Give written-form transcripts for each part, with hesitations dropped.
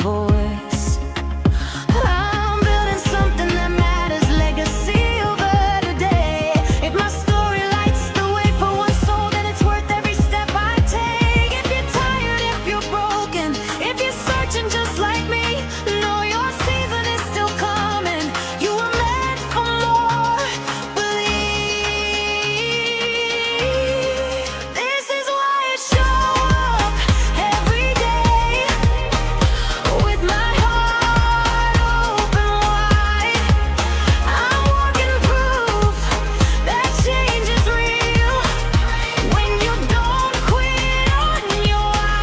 voice. I'm building something that matters, legacy over today. If my story lights the way for one soul, then it's worth every step I take. If you're tired, if you're broken, if you're searching just like me, know your season is still coming. You were meant for more. Believe. This is why I show up every day with my heart open wide. I'm walking proof that change is real when you don't quit on your why.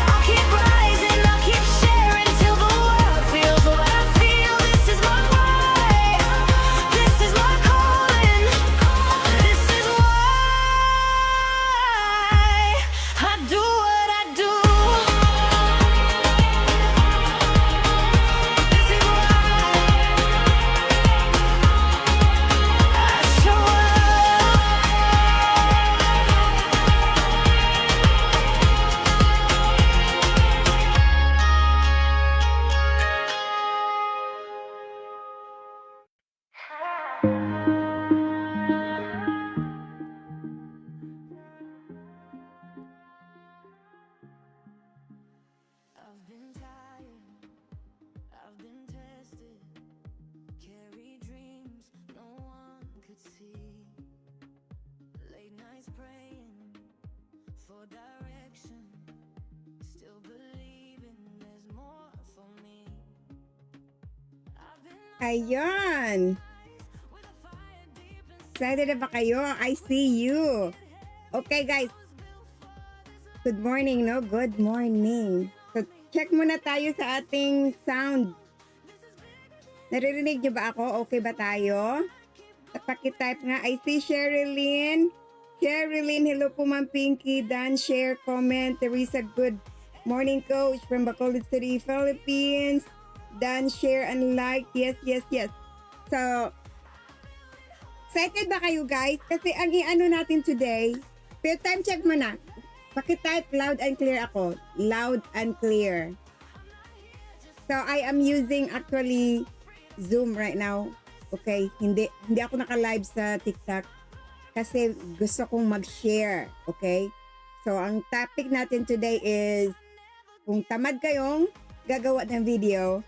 I'll keep rising, I'll keep sharing till the world feels what I feel. This is my way, this is my calling, this is why I do what I do. This is why I show I've been tired, I've been tested, carry dreams no one could see, late nights praying for direction, still believing there's more for me. I've been Ayan. with a fire deep inside. Excited na ba kayo? I see you. Okay, guys. Good morning, no? Good morning. So, check muna tayo sa ating sound. Naririnig niyo ba ako? Okay ba tayo? At pakitype nga. I see Sherilyn. Sherilyn, hello po Ma'am Pinky. Dan, share, comment. Teresa, good morning coach from Bacolod City, Philippines. Dan, share, and like. Yes, yes, yes. So, excited ba kayo guys? Kasi ang i-ano natin today, pero time check mo na. Pakitype loud and clear ako. Loud and clear. So, I am using actually Zoom right now. Okay? Hindi ako naka-live sa TikTok kasi gusto kong mag-share. Okay? So, ang topic natin today is kung tamad kayong gagawa ng video,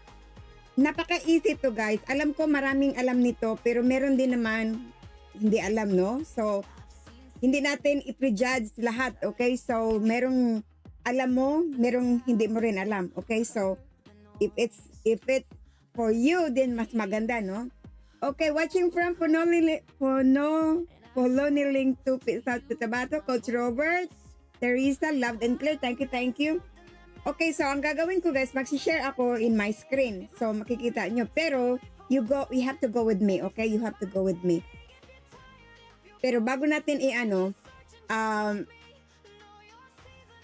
napaka-easy to guys. Alam ko maraming alam nito pero meron din naman hindi alam, no? So, hindi natin i-prejudge lahat, okay? So, merong alam mo, merong hindi mo rin alam, okay? So, if it's for you, then mas maganda, no? Okay, watching from Poloniling to South Cotabato, Coach Robert, Teresa, loved and clear, thank you. Okay, so ang gagawin ko guys, mag-share ako in my screen. So, makikita nyo. Pero, you have to go with me, okay? You have to go with me. Pero bago natin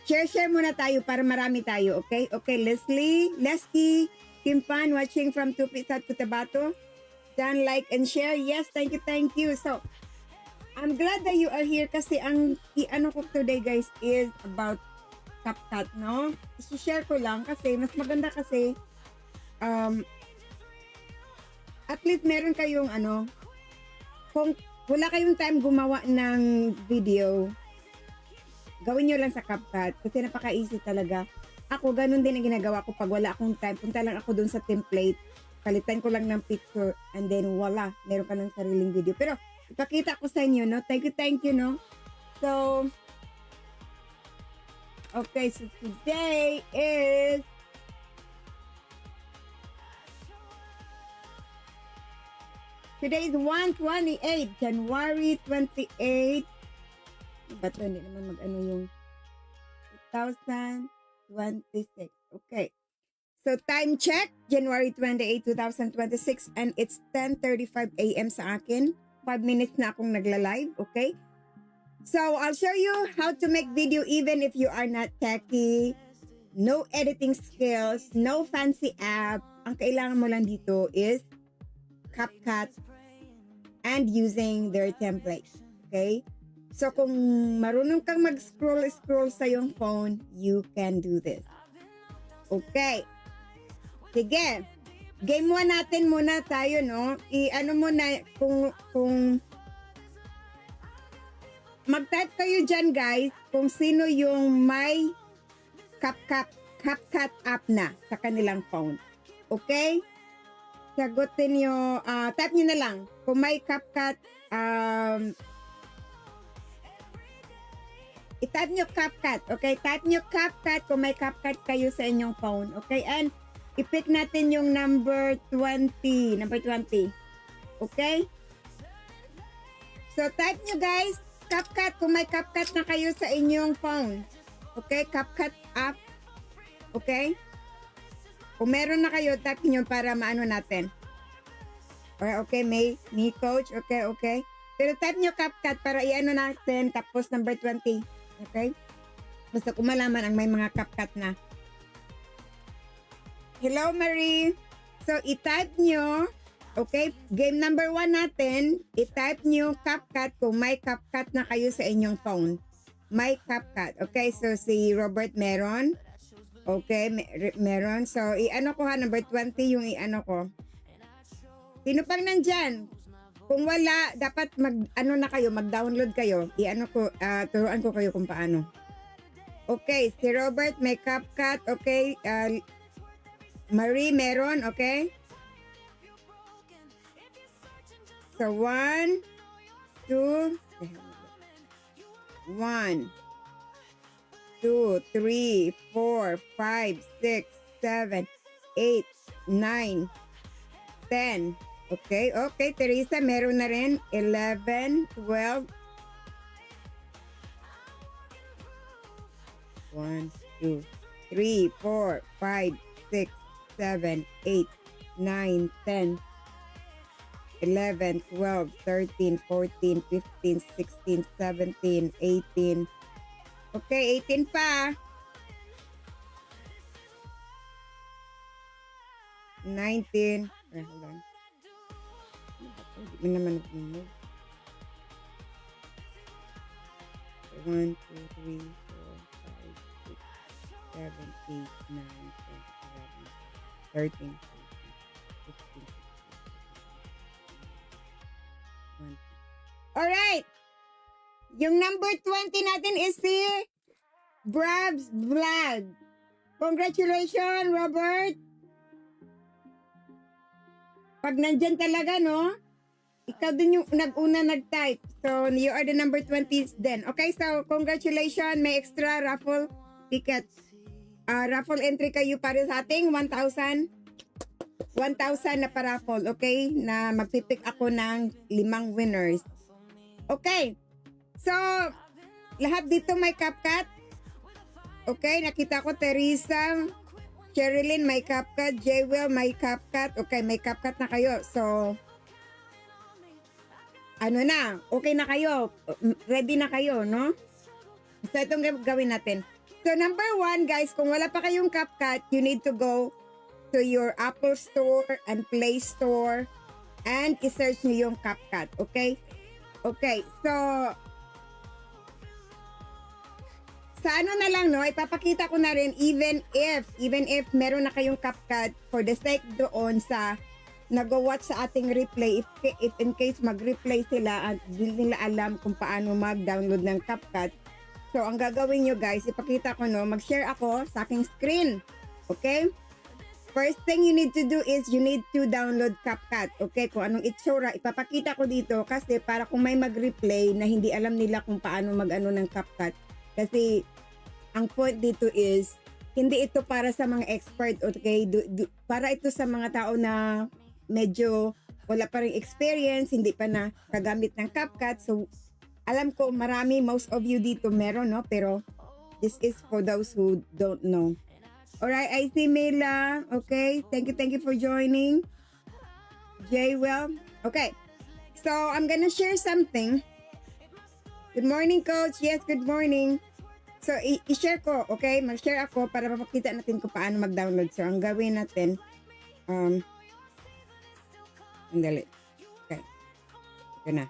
share muna tayo para marami tayo, okay? Okay, Leslie, Kimpan, watching from Tupit, South Cotabato. Dan, like and share. Yes, thank you. So, I'm glad that you are here kasi ang i-ano ko today guys is about CapCut, no? I-share ko lang kasi mas maganda kasi at least meron kayong kung wala kayong time gumawa ng video, gawin nyo lang sa CapCut kasi napaka-easy talaga. Ako, ganun din ang ginagawa ko pag wala akong time. Punta lang ako dun sa template, palitan ko lang ng picture, and then voila, meron ka ng sariling video. Pero, ipakita ko sa inyo, no? Thank you, no? So, okay, so today is Today is 1/28, January 28. Ba't hindi naman mag-ano yung 2026. Okay. So, time check, January 28, 2026, and it's 10:35 a.m. sa akin. 5 minutes na akong nagla-live, okay? So, I'll show you how to make video even if you are not techie. No editing skills, no fancy app. Ang kailangan mo lang dito is CapCut and using their template. Okay? So, kung marunong kang mag-scroll sa yung phone, you can do this. Okay. Sige. Game 1 natin muna tayo, no? I-ano muna kung mag-type kayo dyan, guys, kung sino yung may CapCut app na sa kanilang phone. Okay? Sagutin nyo, type nyo na lang. Kung may CapCut, i-type nyo CapCut. Okay? Type nyo CapCut kung may CapCut kayo sa inyong phone. Okay? And i-pick natin yung number 20. Number 20. Okay? So, type nyo, guys, CapCut kung may CapCut na kayo sa inyong phone. Okay? CapCut app. Okay? Kung meron na kayo, type nyo para maano natin. Okay, me coach. Okay. Pero type nyo CapCut para i-ano natin, tapos number 20. Okay? Basta kung malaman ang may mga CapCut na. Hello, Marie. So, i-type nyo, okay, game number 1 natin, i-type nyo CapCut kung may CapCut na kayo sa inyong phone. May CapCut. Okay, so si Robert meron. Okay, meron. So, i-ano ko ha, number 20 yung i-ano ko. Sino pang nandyan? Kung wala, dapat mag-download kayo. I-ano ko, turuan ko kayo kung paano. Okay, si Robert may CapCut. Okay, Marie meron, okay? So, 1, 2, 1, 2, 3, 4, 5, 6, 7, 8, 9, 10. Okay, Teresa, meron na rin. 11, 12. 1, 2, 3, 4, 5, 6, 7, 8, 9, 10, 11, 12, 13, 14, 15, 16, 17, 18. Okay, 18 pa. 19. Hold on. Hindi naman mag-move. 1, 2, 3, 4, 5, 6, 7, 8, 9, 10, 11, 13, 14, 15, 16, 17. Alright! Yung number 20 natin is si Brabs Vlog. Congratulations, Robert! Pag nandyan talaga, no? Ikaw din yung nag-una nag-type. So, you are the number 20 then. Okay, so congratulations. May extra raffle tickets. Raffle entry kayo para sa ating 1,000 na paraffle. Okay? Na magpipick ako ng 5 winners. Okay. So, lahat dito may CapCut. Okay, nakita ko Teresa, Sherilyn may CapCut, Jewel may CapCut. Okay, may CapCut na kayo. So, ano na, okay na kayo. Ready na kayo, no? So, itong gawin natin. So, number 1, guys, kung wala pa kayong CapCut, you need to go to your Apple Store and Play Store and i-search nyo yung CapCut. Okay? Okay, so, sa ano na lang, no, ipapakita ko na rin even if meron na kayong CapCut for the sake doon sa nag-watch sa ating replay, if in case mag-replay sila at hindi nila alam kung paano mag-download ng CapCut. So, ang gagawin nyo, guys, ipakita ko, no, mag-share ako sa aking screen. Okay? First thing you need to do is you need to download CapCut. Okay? Kung anong itsura, ipapakita ko dito kasi para kung may mag-replay na hindi alam nila kung paano mag-ano ng CapCut. Kasi, ang point dito is, hindi ito para sa mga expert, okay? Para ito sa mga tao na medyo wala pa rin experience, hindi pa na kagamit ng CapCut. So, alam ko most of you dito meron, no? Pero, this is for those who don't know. Alright, I see Mela. Okay, thank you for joining. Jewel. Okay, so I'm gonna share something. Good morning, Coach. Yes, good morning. So, i-share ko, okay? Mag-share ako para mapakita natin kung paano mag-download. So, ang gawin natin, andali. Okay. Ito na.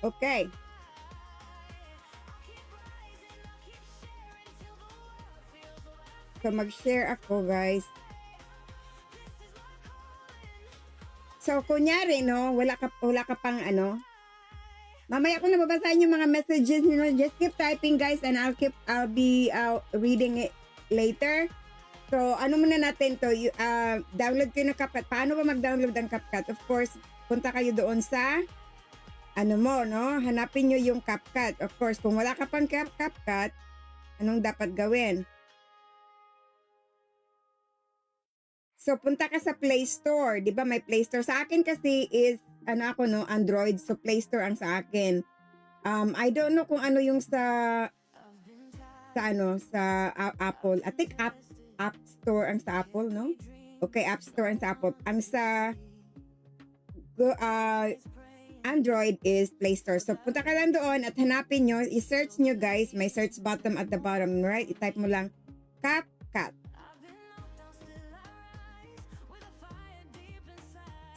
Okay. So, mag-share ako, guys. So, kunyari, no, wala ka pang ano. Mamaya ko nababasahin yung mga messages niyo. Just keep typing, guys, and I'll be reading it later. So, ano muna natin to, download ko yung CapCut. Paano ba mag-download ng CapCut? Of course, punta kayo doon sa, ano mo, no? Hanapin nyo yung CapCut. Of course, kung wala ka pang CapCut, anong dapat gawin? So, punta ka sa Play Store. Di ba may Play Store? Sa akin kasi is, ano ako, no? Android. So, Play Store ang sa akin. I don't know kung ano yung sa Apple. I think App Store ang sa Apple, no? Okay, App Store ang sa Apple. Ang sa Android is Play Store. So, punta ka lang doon at hanapin nyo. I-search nyo, guys. May search button at the bottom, right? I-type mo lang CapCut.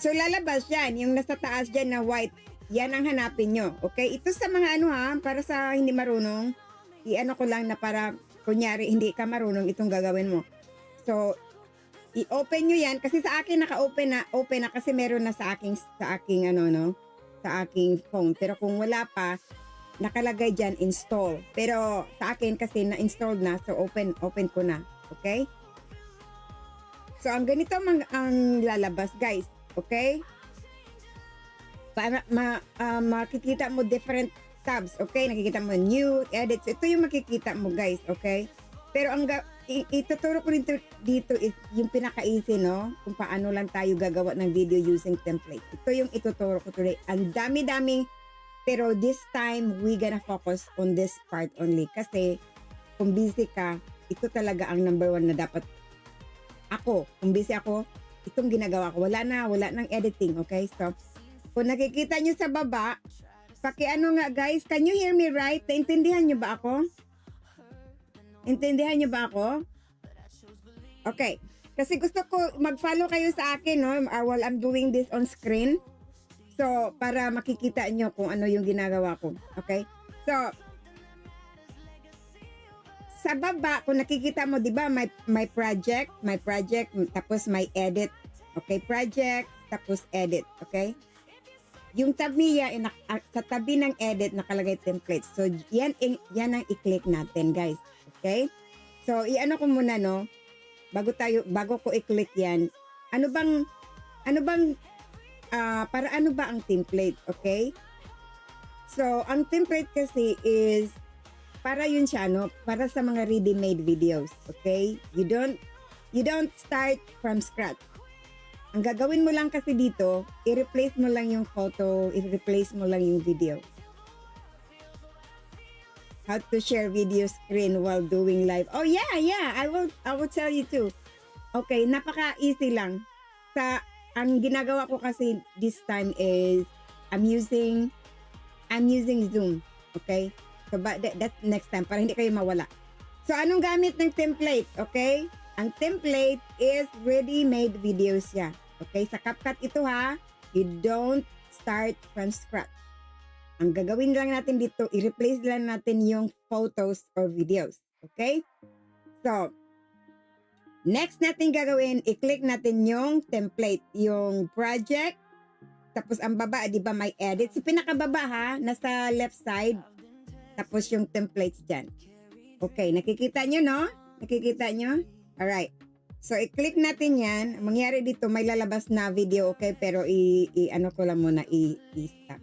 So, lalabas yan. Yung nasa taas dyan na white. Yan ang hanapin nyo. Okay? Ito sa mga ano ha, para sa hindi marunong, i-ano ko lang na para, kunyari, hindi ka marunong, itong gagawin mo. So, i-open nyo yan. Kasi sa akin, open na kasi meron na sa aking sa aking phone. Pero kung wala pa, nakalagay dyan, install. Pero sa akin kasi na-install na, so open ko na. Okay? So, ang ganito ang lalabas, guys. Okay? Para makikita mo different tabs. Okay? Nakikita mo new, edit. So, ito yung makikita mo, guys. Okay? Pero ang ituturo ko dito is yung pinaka-easy, no? Kung paano lang tayo gagawa ng video using template. Ito yung ituturo ko today. Ang dami-daming, pero this time, we gonna focus on this part only. Kasi, kung busy ka, ito talaga ang number 1 na dapat kung busy ako, itong ginagawa ko. Wala nang editing, okay? So, kung nakikita nyo sa baba, pakiano nga guys, can you hear me right? Naintindihan nyo ba ako? Intindihan nyo ba ako? Okay. Kasi gusto ko mag-follow kayo sa akin, no? While I'm doing this on screen. So, para makikita nyo kung ano yung ginagawa ko. Okay? So, sa baba, kung nakikita mo, di ba, may project, tapos may edit. Okay, project, tapos edit. Okay? Yung tab niya, sa tabi ng edit, nakalagay template. So, yan ang i-click natin, guys. Okay? So, i-ano ko muna, no? Bago ko i-click yan, para ano ba ang template? Okay? So, ang template kasi is, para yun siya, no? Para sa mga ready-made videos. Okay? You don't start from scratch. Ang gagawin mo lang kasi dito, i-replace mo lang yung photo, i-replace mo lang yung video. How to share video screen while doing live. Oh yeah, I will tell you too. Okay, napaka-easy lang. Ang ginagawa ko kasi this time is I'm using Zoom. Okay? So, but that's next time para hindi kayo mawala. So, anong gamit ng template? Okay? Ang template is ready-made videos siya. Okay? Sa CapCut ito ha, you don't start from scratch. Ang gagawin lang natin dito, i-replace lang natin yung photos or videos. Okay? So, next natin gagawin, i-click natin yung template, yung project. Tapos ang baba, di ba may edit? Sa pinakababa ha, nasa left side. Tapos yung templates dyan. Okay, nakikita nyo, no? Nakikita nyo? Alright. So, i-click natin yan. Ang mangyari dito, may lalabas na video, okay? Pero ano ko lang muna, i-stop.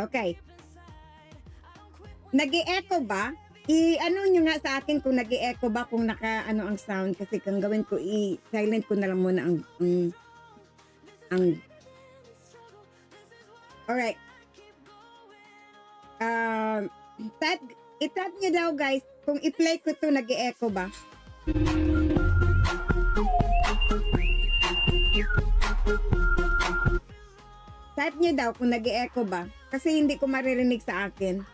Okay. Nag-e-echo ba? I-ano nyo nga sa akin kung nag-e-echo ba, kung naka-ano ang sound. Kasi kung gawin ko, i-silent ko na lang muna alright. I-tap nyo daw guys, kung i-play ko to, nag-e-echo ba? Type nyo daw kung nag-e-echo ba, kasi hindi ko maririnig sa akin.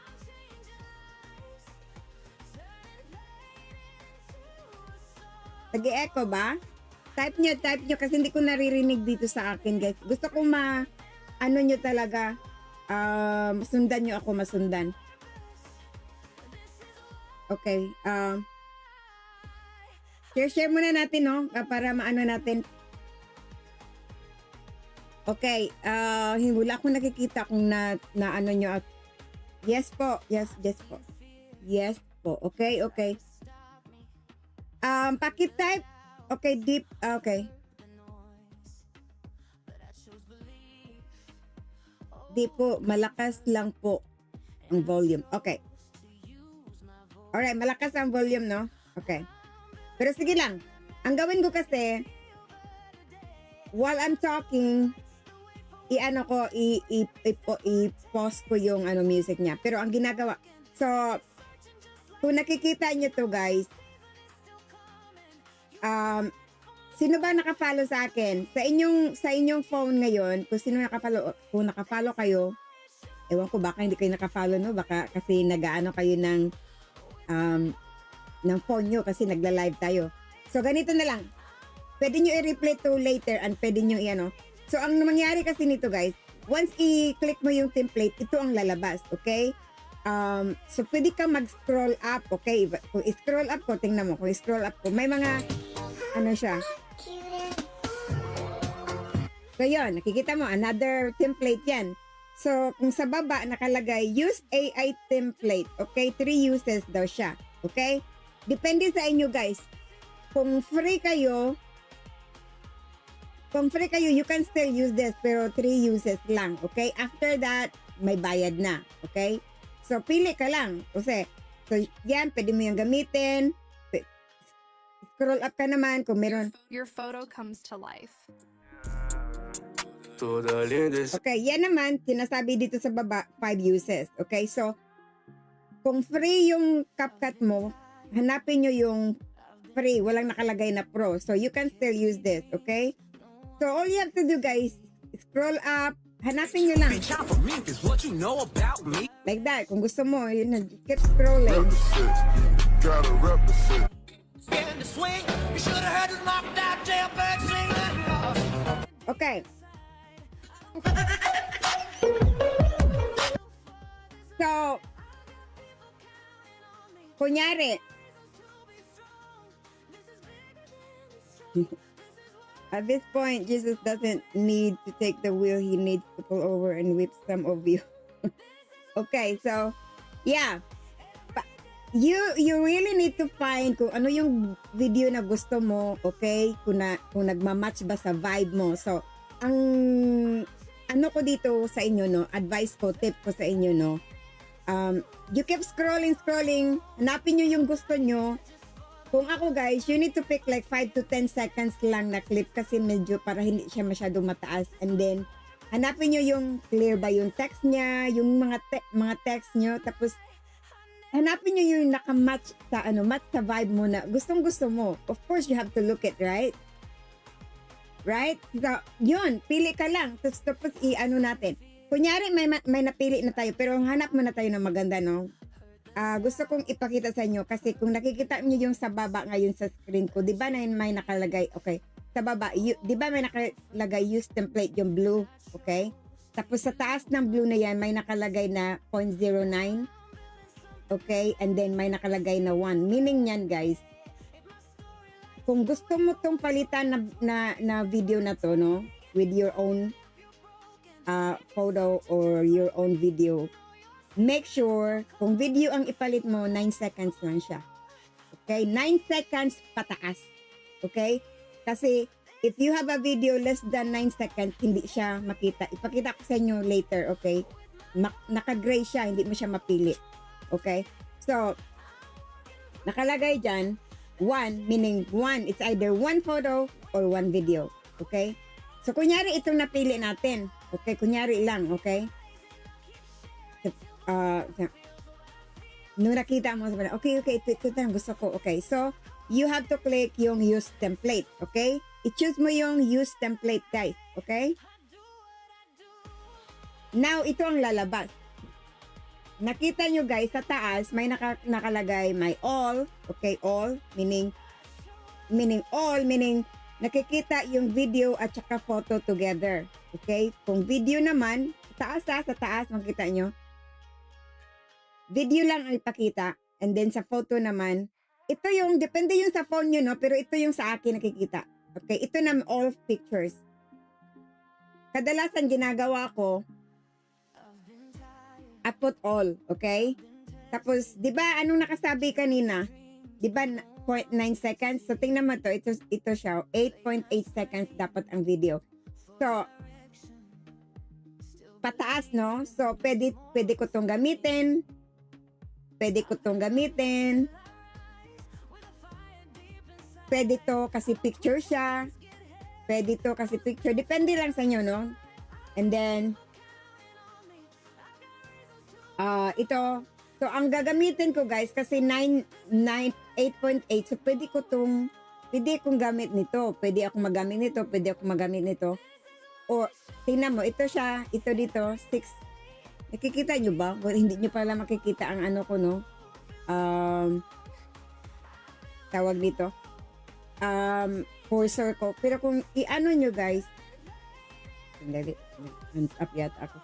Nag-e-echo ba? Type nyo kasi hindi ko naririnig dito sa akin, guys. Gusto ko ano nyo talaga, masundan nyo ako, masundan. Okay, share muna natin, no? Para maano natin. Okay, wala akong nakikita kung na ano nyo. Yes po, yes po. Yes po, okay. Paki-type. Okay, deep, okay. Di po, malakas lang po ang volume. Okay. Alright, malakas ang volume, no? Okay. Pero sige lang. Ang gawin ko kasi, while I'm talking, i-pause ko yung music niya. Pero ang ginagawa, so, kung nakikita nyo to, guys, sino ba naka-follow sa akin? Sa inyong phone ngayon, kung sino kung naka-follow kayo, ewan ko baka hindi kayo naka-follow, no? Baka kasi nag-aano kayo ng phone nyo kasi nagla-live tayo. So, ganito na lang. Pwede nyo i-replay to later and pwede nyo i-ano. So, ang mangyari kasi nito, guys, once i-click mo yung template, ito ang lalabas, okay? So, pwede ka mag-scroll up, okay? Kung i-scroll up ko, tingnan mo, kung i-scroll up ko, may mga, ano siya. So, yun, nakikita mo, another template yan. So, kung sa baba, nakalagay, use AI template, okay? 3 uses daw siya, okay? Depende sa inyo, guys. Kung free kayo, you can still use this, pero 3 uses lang, okay? After that, may bayad na, okay? So, pili ka lang. Kasi, so, yan, pwede mo yung gamitin. Scroll up ka naman kung meron. Your photo comes to life. Okay, yan naman, sinasabi dito sa baba, 5 uses. Okay, so, kung free yung CapCut mo, hanapin nyo yung free, walang nakalagay na pro. So, you can still use this, okay? So, all you have to do, guys, scroll up, hanapin nyo lang. Like that, kung gusto mo, yun na, keep scrolling. Okay. So, kunyari, at this point, Jesus doesn't need to take the wheel. He needs to pull over and whip some of you. Okay, so, yeah. You really need to find kung ano yung video na gusto mo, okay? Kung nagmamatch ba sa vibe mo. So, ang ano ko dito sa inyo, no? Advice ko, tip ko sa inyo, no? You keep scrolling. Hanapin nyo yung gusto nyo. Kung ako, guys, you need to pick like 5 to 10 seconds lang na clip kasi medyo para hindi siya masyadong mataas. And then, hanapin nyo yung clear ba yung text niya, yung mga text nyo. Tapos, hanapin nyo yung nakamatch sa match sa vibe mo na gustong-gusto mo. Of course, you have to look it, right? Right? So, yun, pili ka lang. Tapos natin. Kunyari, may napili na tayo, pero hanap muna tayo ng maganda, no? Gusto kong ipakita sa inyo kasi kung nakikita niyo yung sa baba ngayon sa screen ko, di ba na may nakalagay, okay, sa baba, di ba may nakalagay use template yung blue, okay? Tapos sa taas ng blue na yan, may nakalagay na 0.09, okay? And then may nakalagay na 1. Meaning yan, guys, kung gusto mo tong palitan na video na to, no, with your own photo or your own video, make sure kung video ang ipalit mo, 9 seconds lang siya. Okay? 9 seconds pataas. Okay? Kasi if you have a video less than 9 seconds, hindi siya makita. Ipakita ko sa inyo later, okay? Naka-gray siya, hindi mo siya mapili. Okay? So, nakalagay dyan, 1, meaning 1, it's either 1 photo or 1 video. Okay? So, kunyari itong napili natin. Okay? Kunyari lang, okay? Nung nakita mo, okay, ito na gusto ko. Okay, so, you have to click yung use template. Okay? I-choose mo yung use template, guys. Okay? Now, ito ang lalabas. Nakita nyo, guys, sa taas, may nakalagay, may all. Okay, all, meaning all, meaning nakikita yung video at saka photo together. Okay? Kung video naman, sa taas, makita nyo. Video lang ang ipakita. And then sa photo naman, ito yung, depende yung sa phone nyo, no? Pero ito yung sa akin nakikita. Okay? Ito na all pictures. Kadalasan ginagawa ko, I put all. Okay? Tapos, di ba, anong nakasabi kanina? Di ba, 0.9 seconds? So, tingnan mo to. Ito siya. 8.8 seconds dapat ang video. So, pataas, no? So, pwede ko tong gamitin. Pwede ko tong gamitin. Pwede to kasi picture siya. Pwede to kasi picture. Depende lang sa inyo, no? And then, ito. So, ang gagamitin ko, guys, kasi 8.8. So, pwede kong gamit nito. Pwede ako magamit nito. Pwede ako magamit nito. O, tingnan mo, ito siya. Ito dito, 6. Nakikita nyo ba? Well, hindi nyo pala makikita ang ano ko, no? Tawag dito. Cursor ko. Pero kung i-ano nyo, guys, sandali, hands up yata ako.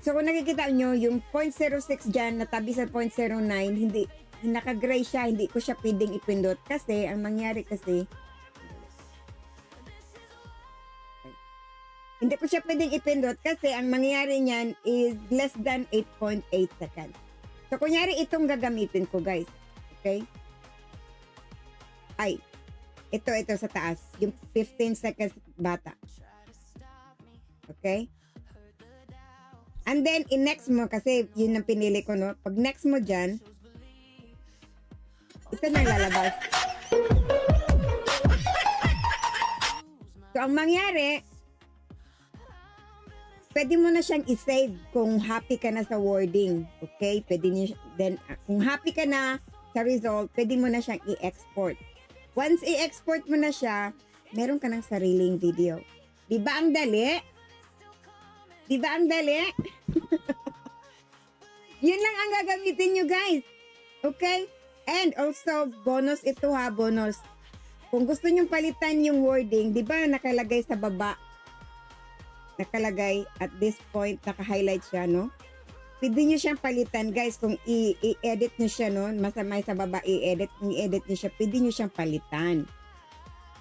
So, kung nakikita nyo, yung 0.06 dyan, natabi sa 0.09, hindi, naka-gray siya, hindi ko siya pwedeng ipindot. Kasi, ang mangyari kasi, hindi ko siya pwedeng ipindot kasi ang mangyayari niyan is less than 8.8 seconds. So, kunyari itong gagamitin ko, guys. Okay? Ay, ito sa taas. Yung 15 seconds bata. Okay? And then, in-next mo, kasi yun ang pinili ko, no? Pag next mo dyan, ito na lalabas. So, ang mangyari, pwede mo na siyang i-save kung happy ka na sa wording. Okay? Pwede niyo, then, kung happy ka na sa result, pwede mo na siyang i-export. Once i-export mo na siya, meron ka ng sariling video. Di ba ang dali? Di ba ang dali? Yun lang ang gagamitin nyo, guys. Okay? And also, bonus ito ha, bonus. Kung gusto nyo palitan yung wording, di ba nakalagay sa baba? Nakalagay at this point, naka-highlight siya, no? Pwede nyo siyang palitan, guys. Kung i-edit nyo siya, no? Masamay sa baba, i-edit nyo siya, pwede nyo siyang palitan.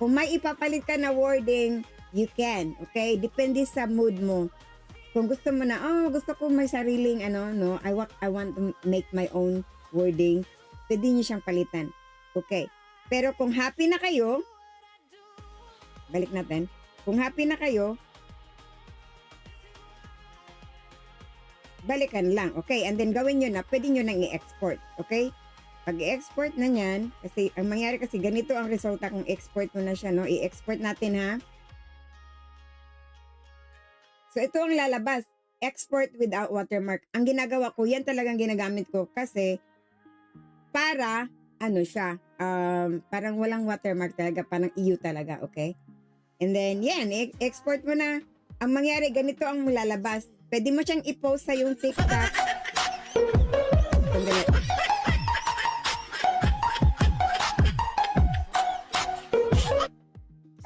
Kung may ipapalit ka na wording, you can, okay? Depende sa mood mo. Kung gusto mo na, gusto ko may sariling, no? I want to make my own wording, pwede nyo siyang palitan. Okay. Pero kung happy na kayo, balik natin. Kung happy na kayo, balikan lang. Okay, and then gawin nyo na, pwede nyo nang i-export. Okay? Pag i-export na yan, kasi ang mangyari kasi ganito ang resulta kung export mo na siya, no? I-export natin, ha? So, ito ang lalabas. Export without watermark. Ang ginagawa ko, yan talagang ginagamit ko kasi para, siya, parang walang watermark talaga, parang EU talaga, okay? And then, yan, export mo na. Ang mangyari, ganito ang lalabas. Pwede mo siyang i-post sa yung TikTok.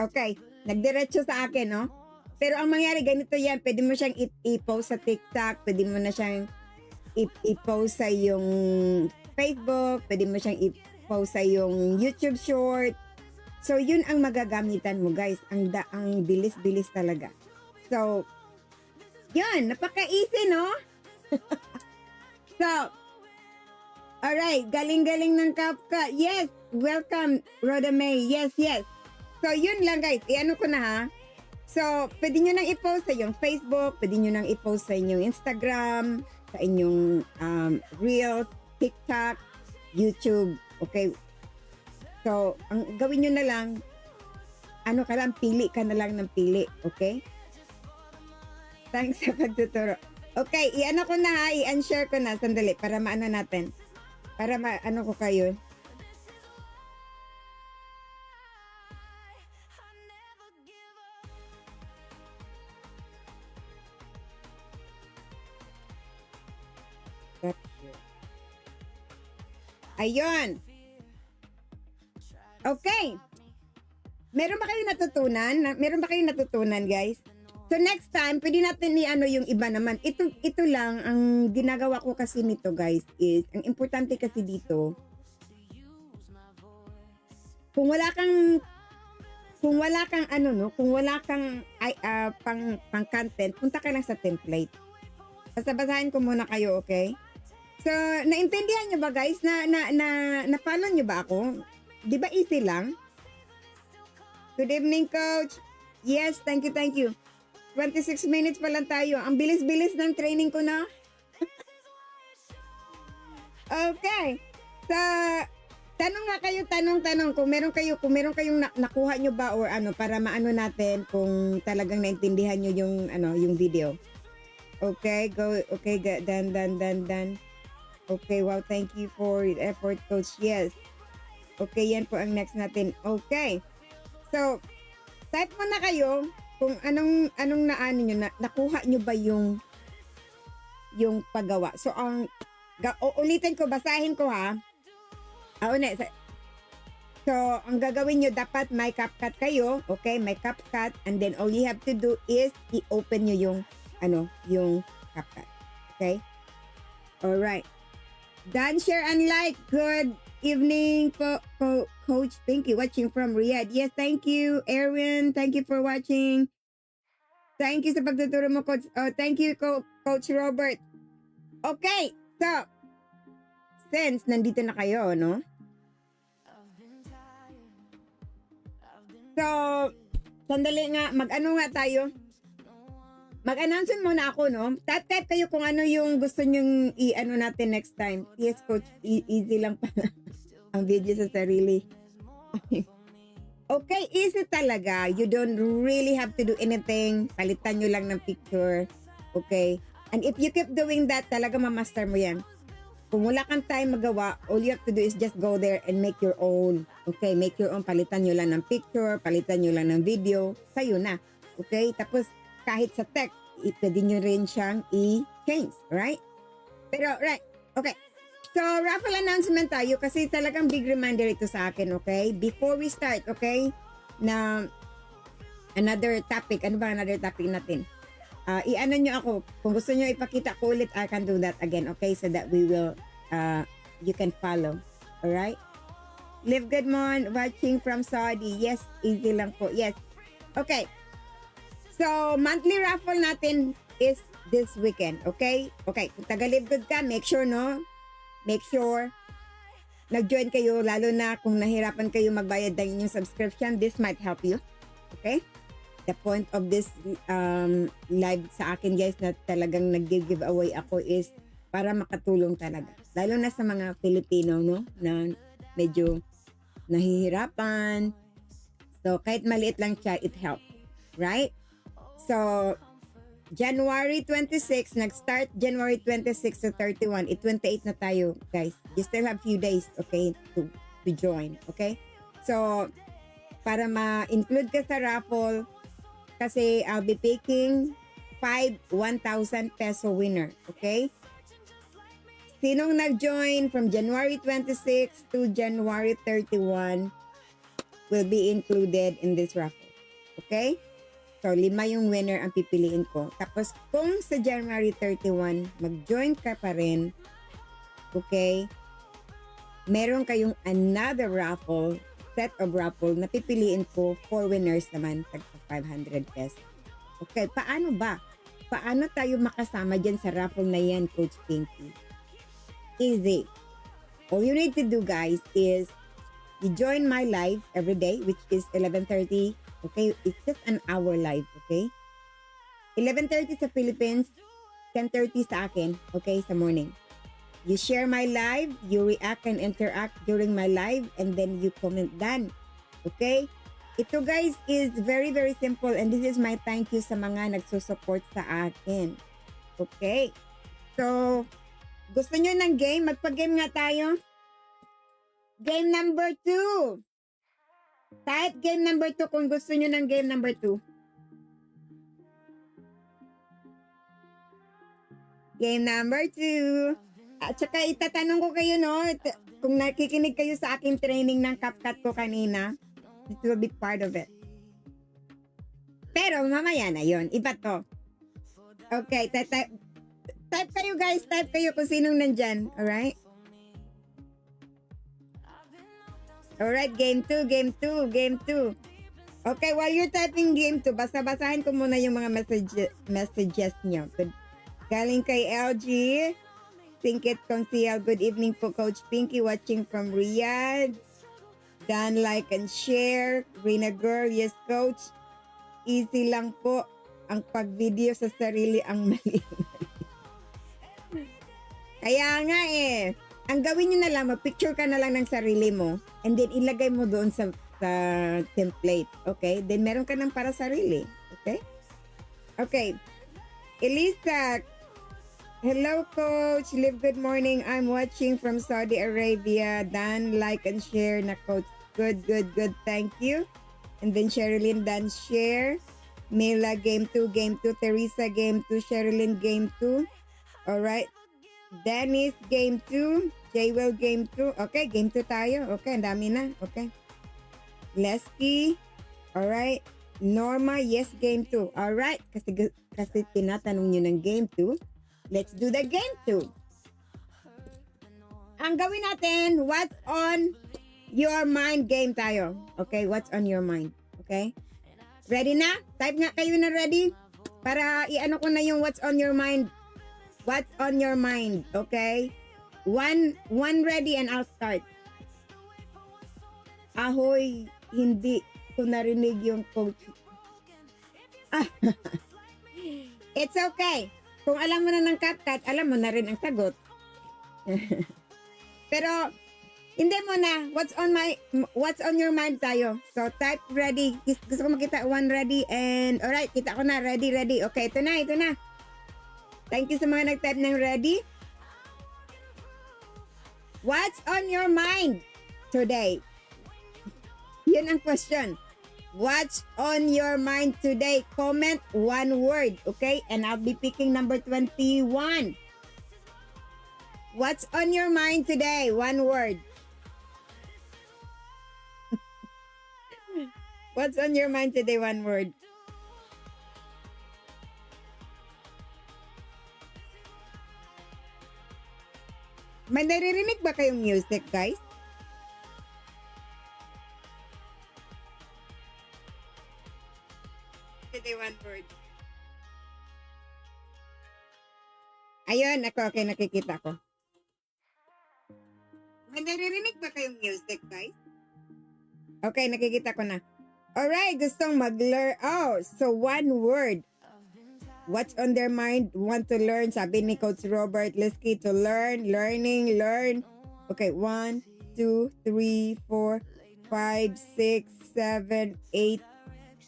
Okay, nagdiretso sa akin, no? Pero ang mangyari, ganito yan. Pwede mo siyang i-post sa TikTok. Pwede mo na siyang i-post sa yung Facebook. Pwede mo siyang i-post sa yung YouTube short. So, yun ang magagamitan mo, guys. Ang bilis-bilis talaga. So, yun, napaka-easy, no? So, alright, galing-galing ng Kapka. Yes, welcome, Rhoda May. Yes. So, yun lang, guys. I-ano ko na, ha? So, pwede nyo nang i-post sa yung Facebook, pwede nyo nang i-post sa inyong Instagram, sa inyong Reels, TikTok, YouTube. Okay? So, ang gawin nyo na lang, pili ka na lang ng pili. Okay? Thanks sa pagtuturo. Okay, i-ano ko na ha, i-unshare ko na. Sandali, para maano natin. Para maano ko kayo. Ayun. Okay. Meron ba kayo natutunan? Meron ba kayo natutunan, guys? So next time, pwede natin i-ano yung iba naman. Ito lang, ang ginagawa ko kasi nito, guys, is, ang importante kasi dito, kung wala kang ano, no, kung wala kang pang content, punta ka lang sa template. Basta basahin ko muna kayo, okay? So, naintindihan nyo ba, guys? Na-follow nyo ba ako? Di ba easy lang? Good evening, Coach. Yes, thank you. 26 minutes pa lang tayo. Ang bilis-bilis ng training ko na. Okay. So, tanong nga kayo, tanong. Kung meron kayong nakuha nyo ba or ano, para maano natin kung talagang naintindihan nyo yung video. Okay, go. Okay, done. Okay, wow, thank you for your effort, Coach. Yes. Okay, yan po ang next natin. Okay. So, type mo na kayo kung anong naano nyo, nakuha nyo ba yung paggawa. So, ulitin ko, basahin ko ha. So, ang gagawin nyo, dapat may CapCut kayo. Okay, may CapCut. And then, all you have to do is i-open nyo yung CapCut. Okay? Alright. Done, share, and like. Good evening, Coach Pinky, watching from Riyadh. Yes, thank you, Erwin. Thank you for watching. Thank you sa pagtuturo mo, Coach. Oh, thank you, Coach Robert. Okay, so, since nandito na kayo, no? So, sandali nga, mag-ano nga tayo? Mag-announce muna ako, no? Type kayo kung ano yung gusto nyong i-ano natin next time. Yes, Coach, easy lang pala ang video sa sarili. Okay, easy talaga. You don't really have to do anything. Palitan nyo lang ng picture. Okay? And if you keep doing that, talaga mamaster mo yan. Kung wala kang time magawa, all you have to do is just go there and make your own. Okay? Make your own. Palitan nyo lang ng picture, palitan nyo lang ng video. Sa'yo na. Okay? Tapos, kahit sa text, pwede nyo rin siyang i-change. Right? Pero, right. Okay. So, raffle announcement tayo kasi talagang big reminder ito sa akin, okay? Before we start, okay? Na another topic. Ano ba another topic natin? I-ano nyo ako. Kung gusto nyo ipakita ko ulit, I can do that again, okay? So that we will, you can follow. Alright? Live Good Mon, watching from Saudi. Yes, easy lang po. Yes. Okay. So, monthly raffle natin is this weekend, okay? Okay, kung taga-Live Good ka, make sure, no? Make sure nag-join kayo, lalo na kung nahirapan kayo magbayad ng inyong subscription, this might help you. Okay? The point of this live sa akin, guys, na talagang nag-give away ako is para makatulong talaga. Lalo na sa mga Filipino, no? Na medyo nahihirapan. So, kahit maliit lang siya, it helps. Right? So, January 26, nag-start January 26 to 31. 28 na tayo, guys. You still have few days, okay, to join, okay? So, para ma-include ka sa raffle, kasi I'll be picking 5 1,000 peso winner, okay? Sinong nag-join from January 26 to January 31 will be included in this raffle, okay? So, 5 yung winner ang pipiliin ko. Tapos, kung sa January 31, mag-join ka pa rin, okay, meron kayong another raffle, set of raffle, na pipiliin ko 4 winners naman, tagpa 500 pesos. Okay, paano ba? Paano tayo makasama dyan sa raffle na yan, Coach Pinky? Easy. All you need to do, guys, is you join my live every day, which is 11:30. Okay, it's just an hour live, okay? 11:30 sa Philippines, 10:30 sa akin, okay, sa morning. You share my live, you react and interact during my live, and then you comment done, okay? Ito, guys, is very, very simple, and this is my thank you sa mga nagsusupport sa akin. Okay? So, gusto nyo ng game? Magpa-game nga tayo. Game number 2. Type game number 2 kung gusto nyo ng game number 2. Game number 2. At saka itatanong ko kayo, no, kung nakikinig kayo sa aking training ng CapCut ko kanina, It will be part of it. Pero mamaya na yon. Iba to. Okay, type kayo guys. Type kayo kung sinong nandyan. Alright? Alright, game 2, game 2, game 2. Okay, while you're typing game 2, basa-basahin ko muna yung mga messages nyo. Galing kay LG. Think it Conceal. Good evening po, Coach Pinky. Watching from Riyadh. Dan, like, and share. Rina Girl, yes, Coach. Easy lang po. Ang pag-video sa sarili ang mali. Kaya nga eh. Ang gawin nyo na lang, mag-picture ka na lang ng sarili mo. And then, ilagay mo doon sa template. Okay? Then, meron ka ng para sarili. Okay? Okay. Elisa. Hello, Coach. Live, good morning. I'm watching from Saudi Arabia. Dan, like, and share na, Coach. Good, good, good. Thank you. And then, Sherilyn, Dan, share. Mila, game 2, game 2. Teresa, game 2. Sherilyn, game 2. Alright. Dennis, game 2. Jaywell, game 2. Okay, game 2 tayo. Okay, ang dami na. Okay. Lesky. Alright. Norma, yes, game 2. Alright. Kasi tinatanong nyo ng game 2. Let's do the game 2. Ang gawin natin, what's on your mind game tayo. Okay, what's on your mind. Okay? Ready na? Type nga kayo na ready. Para i-ano ko na yung what's on your mind. What's on your mind. Okay? One ready and I'll start. Ahoy, hindi ko narinig yung coach. It's okay. Kung alam mo na ng CapCut, alam mo na rin ang sagot. Pero, hindi mo na. What's on your mind tayo. So, type ready. Gusto ko makita one ready and, alright, kita ko na. Ready. Okay, ito na. Thank you sa mga nag-type ng ready. What's on your mind today? Yun ang question. What's on your mind today? Comment one word, okay? And I'll be picking number 21. What's on your mind today? One word. What's on your mind today? One word. May naririnig ba kayong music, guys? Today, one word. Ayun, okay, nakikita ko. May naririnig ba kayong music, guys? Okay, nakikita ko na. Alright, gustong mag-learn. Oh, so one word. What's on their mind? Want to learn. Sabi ni Coach Robert Lesky, to learn, learning, learn. Okay, 1, 2, 3, 4, 5, 6, 7, 8,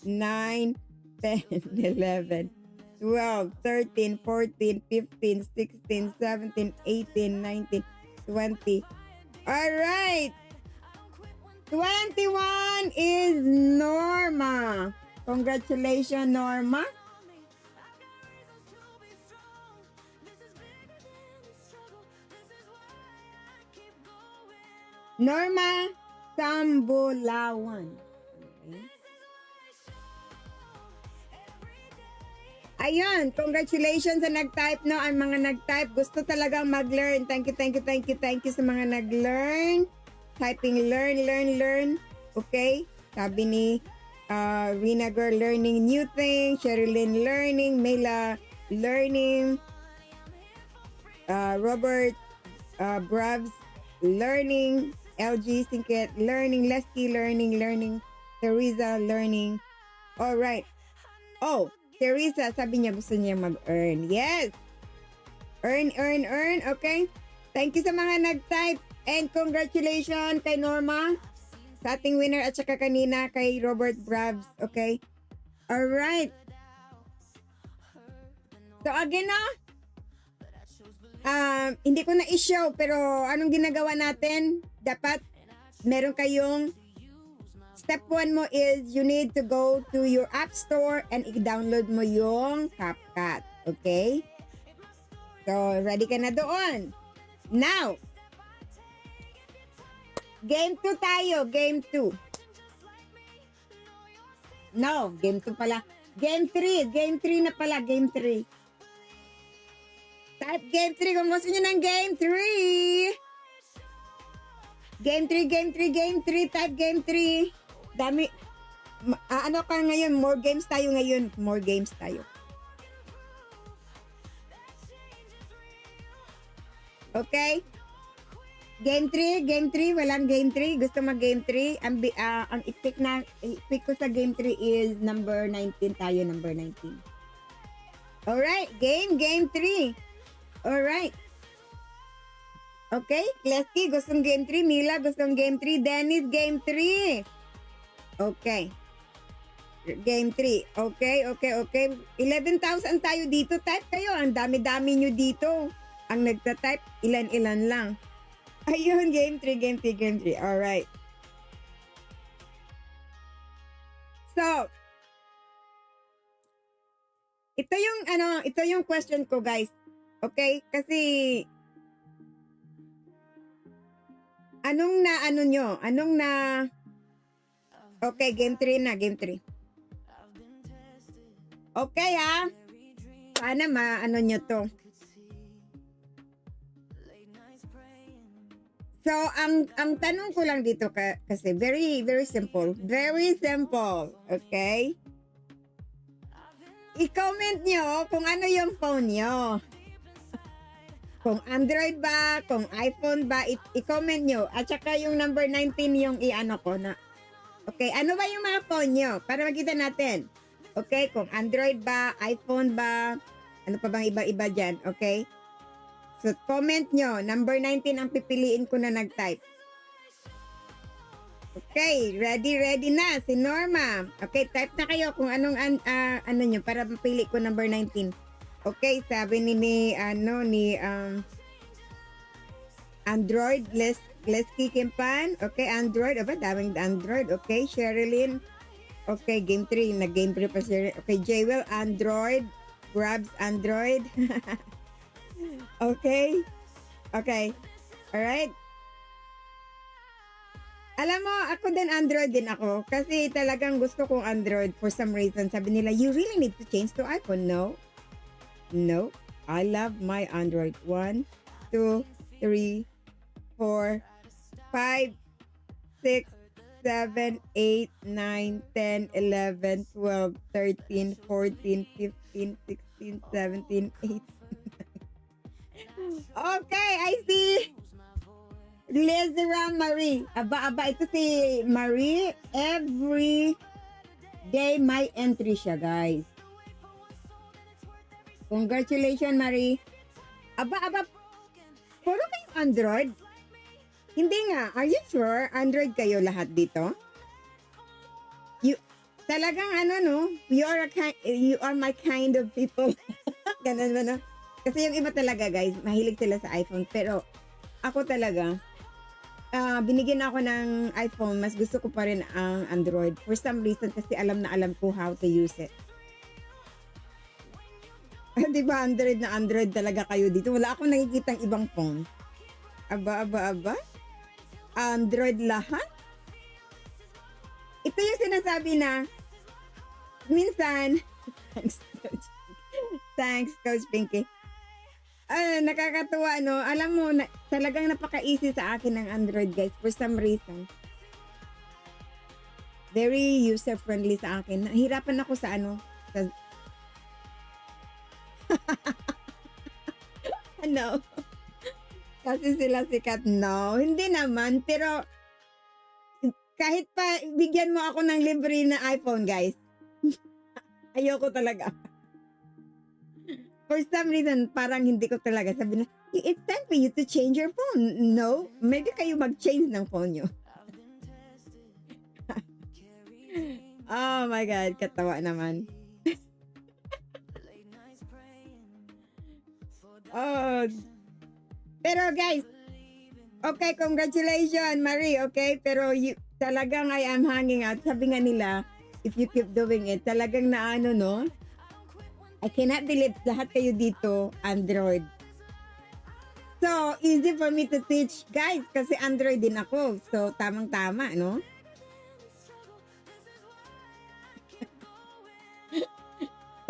9, 10, 11, 12, 13, 14, 15, 16, 17, 18, 19, 20. Alright. 21 is Norma. Congratulations, Norma. Norma Sambulawan. Okay. Ayun, congratulations sa nag-type, no? Ang mga nag-type, gusto talagang mag-learn. Thank you sa mga nag-learn. Typing learn. Okay? Sabi ni Rina Girl, learning new things. Sherilyn, learning. Mela, learning. Robert Bravs, learning. LG Sinket, learning. Lesky, learning. Teresa, learning. Alright. Oh, Teresa, sabi niya gusto niya mag-earn. Yes! Earn. Okay? Thank you sa mga nag-type. And congratulations kay Norma sa ating winner at saka kanina kay Robert Bravs. Okay? Alright. So again na, hindi ko na i-show pero anong ginagawa natin? Dapat meron kayong step 1 mo is you need to go to your app store and i-download mo yung CapCut. Okay? So, ready ka na doon. Now, Game 2 tayo. Game 2. No, game 2 pala. Game 3. Game 3 na pala. Game 3. Type game 3 kung gusto nyo ng game 3. Game 3, game 3, game 3. Type game 3. Dami. Ano ka ngayon? More games tayo ngayon. More games tayo. Okay? Game 3, game 3, walang game 3. Gusto mag game 3. Ang i-pick ko sa game 3 is number 19 tayo, number 19. Alright, game 3. Alright. Okay, Kleski, gustong game 3. Mila, gustong game 3. Dennis, game 3. Okay. Game 3. Okay. 11,000 tayo dito. Type kayo. Ang dami-dami nyo dito. Ang nagta-type, ilan-ilan lang. Ayun, game 3. Alright. So, ito yung question ko, guys. Okay? Kasi, okay, game 3 na, game 3. Okay, ha? Sana nyo to. So, ang tanong ko lang dito kasi very, very simple. Very simple. Okay? I-comment nyo kung ano yung phone nyo. Kung Android ba, kung iPhone ba, i-comment nyo. At saka yung number 19 yung i-ano ko na. Okay, ano ba yung mga phone nyo? Para makita natin. Okay, kung Android ba, iPhone ba, ano pa bang iba-iba dyan, okay? So, comment nyo. Number 19 ang pipiliin ko na nag-type. Okay, ready na. Si Norma. Okay, type na kayo kung anong ano nyo para mapili ko number 19. Okay, sabi ni Android, Lesky Kimpan. Okay, Android. Aba, daming Android. Okay, Sherilyn. Okay, game 3. Nag-game 3 pa siya. Okay, Jewel, Android. Grabs, Android. Okay. Alright. Alam mo, ako din Android din ako. Kasi talagang gusto kong Android for some reason. Sabi nila, you really need to change to iPhone. No. I love my Android. 1, 2, 3, 4, 5, 6, 7, 8, 9, 10, 11, 12, 13, 14, 15, 16, 17, 18. Okay, I see. Lizera Marie. Aba, ito si Marie. Every day may entry siya, guys. Congratulations, Marie. Aba, puro kayong Android? Hindi nga. Are you sure? Android kayo lahat dito? Talagang you are my kind of people. Ganun ba, no? Kasi yung iba talaga, guys, mahilig sila sa iPhone. Pero ako talaga, binigyan ako ng iPhone, mas gusto ko pa rin ang Android. For some reason, kasi alam na alam ko how to use it. Di ba, Android na Android talaga kayo dito? Wala akong nakikitang ibang phone. Aba. Android lahat? Ito yung sinasabi na, minsan, thanks, Coach Pinky. Nakakatuwa, no? Alam mo, talagang napaka-easy sa akin ng Android, guys, for some reason. Very user-friendly sa akin. Nahirapan ako sa ano? Kasi sila sikat. No, hindi naman. Pero, kahit pa bigyan mo ako ng libre na iPhone, guys. Ayoko talaga. For some reason, parang hindi ko talaga sabi na, it's time for you to change your phone. No, maybe kayo mag-change ng phone nyo. Oh my God, katawa naman. Oh. Pero guys, okay, congratulations, Marie, okay? Pero talagang I am hanging out. Sabi nga nila, if you keep doing it, talagang no? I cannot believe lahat kayo dito, Android. So, easy for me to teach, guys, kasi Android din ako. So, tamang-tama, no?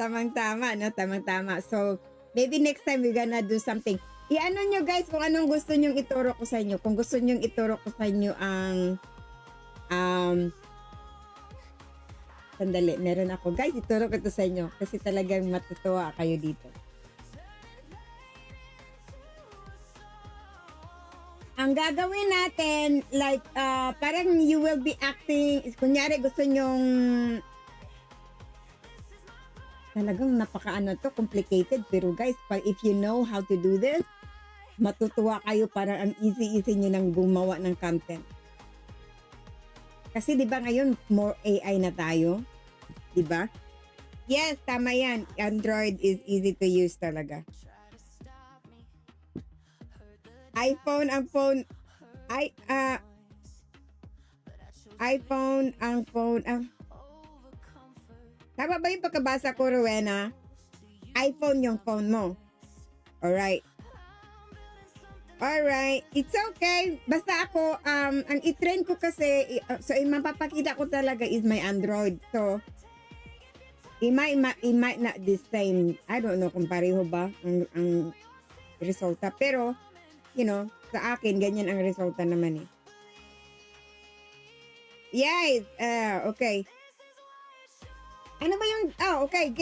Tamang-tama, no? Tamang-tama. So, maybe next time we're gonna do something. I-ano nyo guys kung anong gusto nyong ituro ko sa inyo. Kung gusto nyong ituro ko sa inyo ang sandali, meron ako. Guys, ituro ko ito sa inyo kasi talagang matutuwa kayo dito. Ang gagawin natin, like, parang you will be acting, kunyari gusto nyong, talagang napaka-ano to, complicated. Pero guys, if you know how to do this, matutuwa kayo, parang ang easy-easy nyo nang gumawa ng content. Kasi di ba ngayon, more AI na tayo? Di ba? Yes, tama yan. Android is easy to use talaga. iPhone ang phone tama ba yung pagkabasa ko, Rowena? iPhone yung phone mo. Alright, it's okay. Basta ako, ang i-train ko kasi, so yung mapapakita ko talaga is my Android. So, it might not the same. I don't know kung pareho ba ang resulta. Pero, you know, sa akin, ganyan ang resulta naman eh. Yes, okay. Ano ba yung, okay.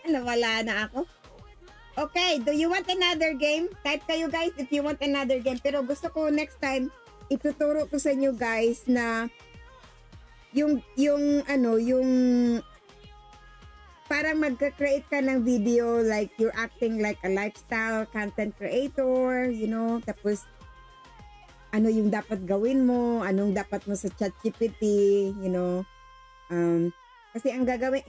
Nawala na ako. Okay, do you want another game? Type kayo guys if you want another game. Pero gusto ko next time, ituturo ko sa inyo guys na yung parang magka-create ka ng video like you're acting like a lifestyle content creator, you know, tapos ano yung dapat gawin mo, anong dapat mo sa ChatGPT, you know. Kasi ang gagawin,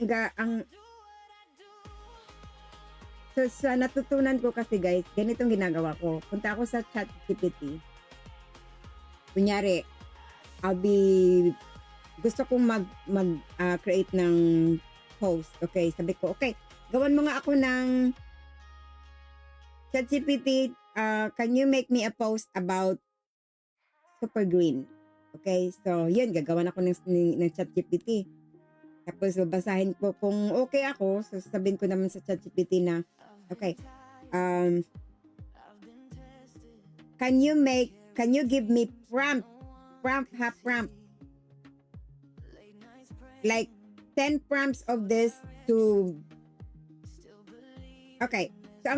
so sa natutunan ko kasi guys, ganitong ginagawa ko. Punta ako sa ChatGPT. Kunyari, gusto kong create ng post. Okay, sabi ko, okay, gawan mo nga ako ng ChatGPT, can you make me a post about super green? Okay, so yun, gagawan ako ng ChatGPT. Tapos babasahin ko kung okay ako, so sabihin ko naman sa ChatGPT na, okay, can you give me prompt, like 10 prompts of this to, okay, so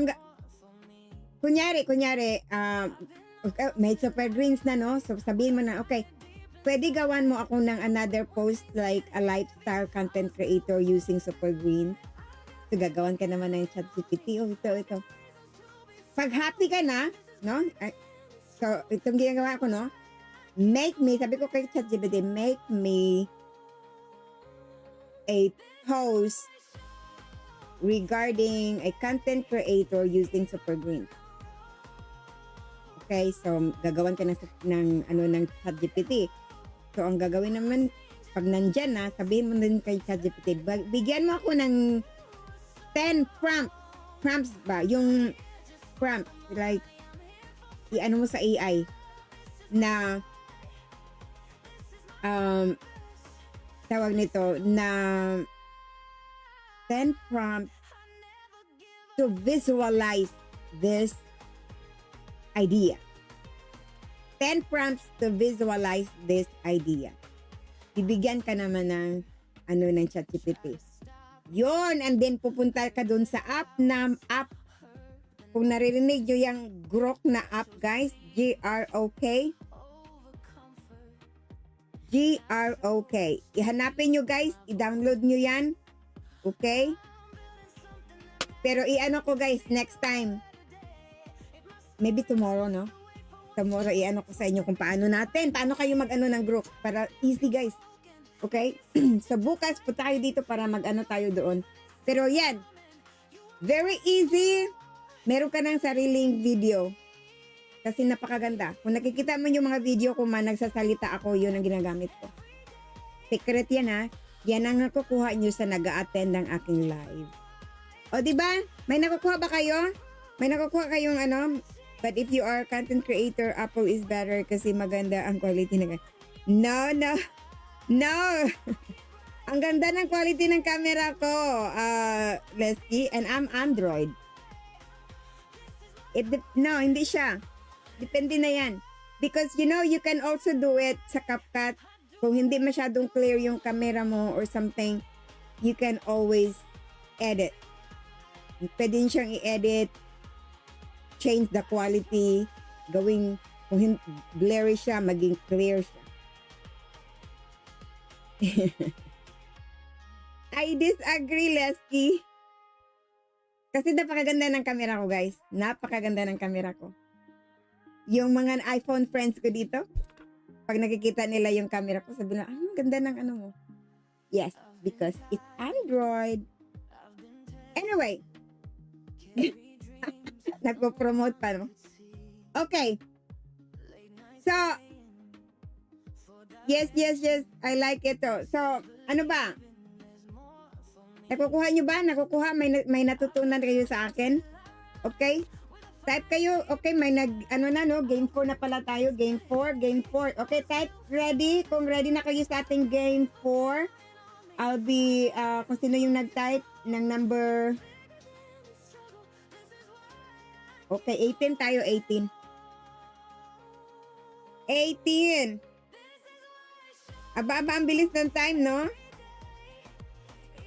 kunyari, okay, may super greens na, no? So sabihin mo na, okay, pwede gawan mo ako ng another post like a lifestyle content creator using super greens. So gagawan ka naman ng ChatGPT. Oh, ito. Pag happy ka na, no? So itong ginagawa ko, no? Sabi ko kay ChatGPT, make me a post regarding a content creator using super greens. Okay, so gagawan ka ng ChatGPT. So ang gagawin naman, pag nandyan na, sabihin mo din kay ChatGPT, bigyan mo ako ng 10 prompts ba? Yung prompt, like, i-ano mo sa AI na tawag nito, na 10 prompts to visualize this idea. 10 prompts to visualize this idea. Bibigyan ka naman ng ng ChatGPT. Yon, and then pupunta ka dun sa app. Kung naririnig nyo yung Grok na app, guys, Grok. Grok. Ihanapin nyo guys, i-download nyo yan. Okay? Pero i-ano ko guys, next time. Maybe tomorrow, no? Tomorrow, i-ano ko sa inyo kung paano kayo mag-ano ng Grok. Para easy guys. Okay? So bukas, punta tayo dito para mag-ano tayo doon. Pero yan, very easy. Meron ka ng sariling video. Kasi napakaganda. Kung nakikita mo yung mga video ko nagsasalita ako, yun ang ginagamit ko. Secret yan ha. Yan ang nakukuha nyo sa nag-a-attend ng aking live. O diba? May nakukuha ba kayo? May nakukuha kayong But if you are a content creator, Apple is better kasi maganda ang quality na. No. ang ganda ng quality ng camera ko, Leslie, and I'm Android. No, hindi siya. Depende na yan. Because you know, you can also do it sa CapCut. Kung hindi masyadong clear yung camera mo or something, you can always edit. Pwede siyang i-edit, change the quality, gawing, kung blurry siya, maging clear siya. I disagree, Leslie. Kasi napakaganda ng camera ko, guys. Napakaganda ng camera ko. Yung mga iPhone friends ko dito, pag nakikita nila yung camera ko, sabi na, ganda ng ano mo. Yes, because it's Android. Anyway, nagpo-promote pa, no? Okay. So, yes. I like it. So, ano ba? Nakukuha nyo ba? Nakukuha? May natutunan kayo sa akin? Okay? Type kayo. Okay, may game 4 na pala tayo. Game 4. Okay, type ready. Kung ready na kayo sa ating game 4, I'll be, kung sino yung nag-type ng number, okay, 18 tayo, 18. 18. Aba, ang bilis ng time, no?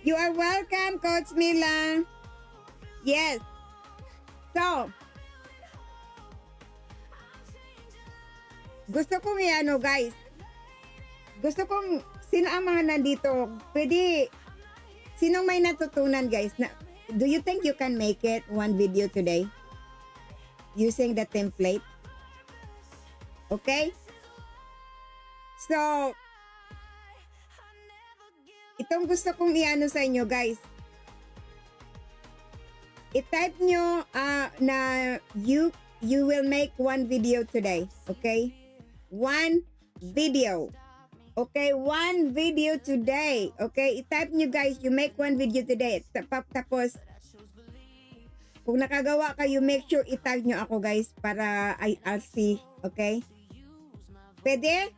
You are welcome, Coach Mila. Yes. So, gusto kong guys. Gusto kong, sino ang mga nandito? Pwede, sinong may natutunan, guys? Do you think you can make it one video today? Using the template? Okay? So, itong gusto kong iano sa inyo, guys. I-type nyo na you will make one video today. Okay? One video. Okay? One video today. Okay? I-type nyo, guys. You make one video today. Tapos, kung nakagawa kayo, make sure i-tag nyo ako, guys, para I'll see. Okay? Pwede?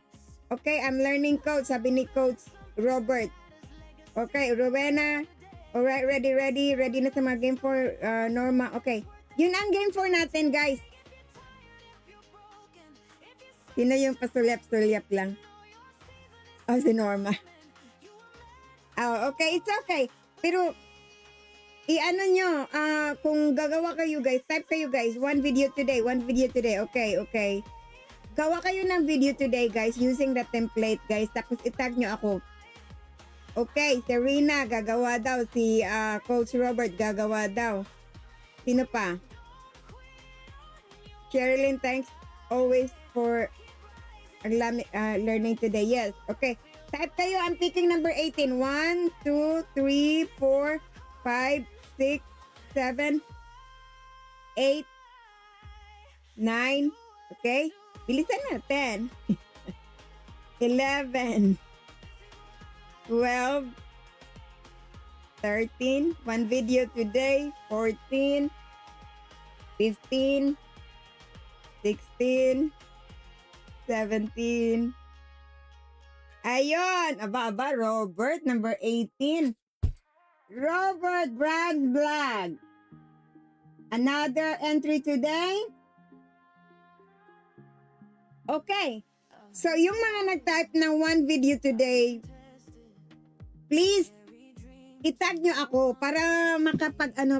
Okay? I'm learning code. Sabi ni Coach Robert. Okay, Rowena. Alright, ready. Ready na sa mga game 4, Norma. Okay. Yun ang game 4 natin, guys. Sino yung pasulyap-sulyap lang? Oh, si Norma. Oh, okay, it's okay. Pero, i-ano nyo, kung gagawa kayo, guys, type kayo, guys, one video today. Okay. Gawa kayo ng video today, guys, using the template, guys. Tapos, itag nyo ako. Okay, Serena, gagawa daw. Si Coach Robert, gagawa daw. Sino pa? Sherilyn, thanks always for learning today. Yes, okay. Type kayo. I'm picking number 18. 1, 2, 3, 4, 5, 6, 7, 8, 9. Okay? Bilisan na. 10. 11. 12, 13, one video today, 14, 15, 16, 17. Ayun! Aba, Robert, number 18. Robert Bragg Vlog. Another entry today. Okay. So, yung mga nag-type ng one video today, please, itag nyo ako para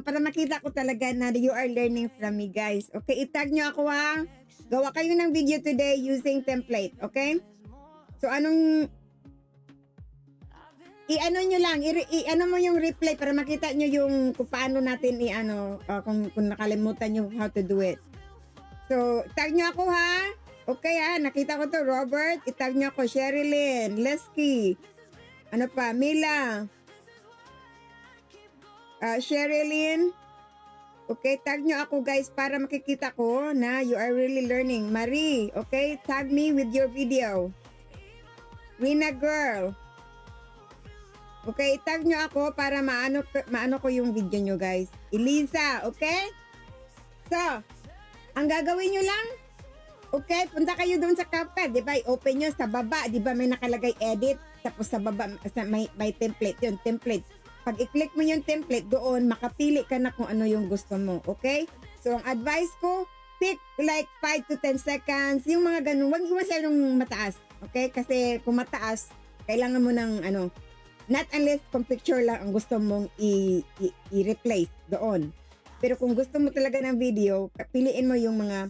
para makita ko talaga na you are learning from me, guys. Okay, itag nyo ako, ha. Gawa kayo ng video today using template, okay? So, i-ano nyo lang, i-ano mo yung replay para makita nyo yung kung paano natin kung nakalimutan nyo how to do it. So, tag nyo ako, ha. Okay, ha. Nakita ko to, Robert. Itag nyo ako, Sherilyn, Lesky. Ano pa? Mila. Sherilyn. Okay, tag nyo ako, guys, para makikita ko na you are really learning. Marie, okay, tag me with your video. Rina Girl. Okay, tag nyo ako para maano ko yung video nyo, guys. Elisa, okay? So, ang gagawin nyo lang, okay, punta kayo doon sa CapCut, di ba? I-open nyo sa baba, di ba may nakalagay edit? Tapos sa baba, may template yun, template. Pag i-click mo yung template, doon, makapili ka na kung ano yung gusto mo. Okay? So, ang advice ko, pick like 5 to 10 seconds. Yung mga ganun, huwag masyadong mataas. Okay? Kasi kung mataas, kailangan mo ng not unless kung picture lang ang gusto mong i-replace doon. Pero kung gusto mo talaga ng video, piliin mo yung mga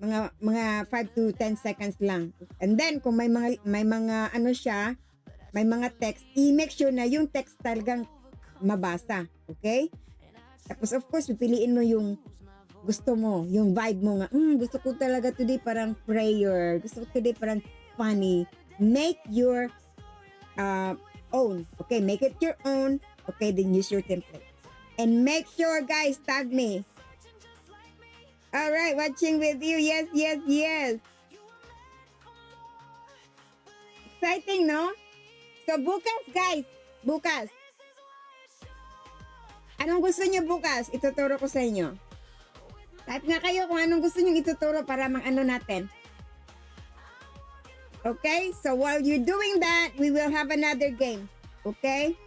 5 to 10 seconds lang. And then kung may mga siya, may mga text, i-make sure na yung text talagang mabasa. Okay? Tapos of course, pipiliin mo yung gusto mo, yung vibe mo nga. Gusto ko talaga today parang prayer. Gusto ko today parang funny. Make your own. Okay, make it your own. Okay, then use your template. And make sure, guys, tag me. Alright, watching with you. Yes, yes, yes. Exciting, no? So, bukas, guys. Bukas. Anong gusto niyo bukas? Ituturo ko sa inyo. Type nga kayo kung anong gusto niyo ituturo para mang-ano natin. Okay? So, while you're doing that, we will have another game. Okay?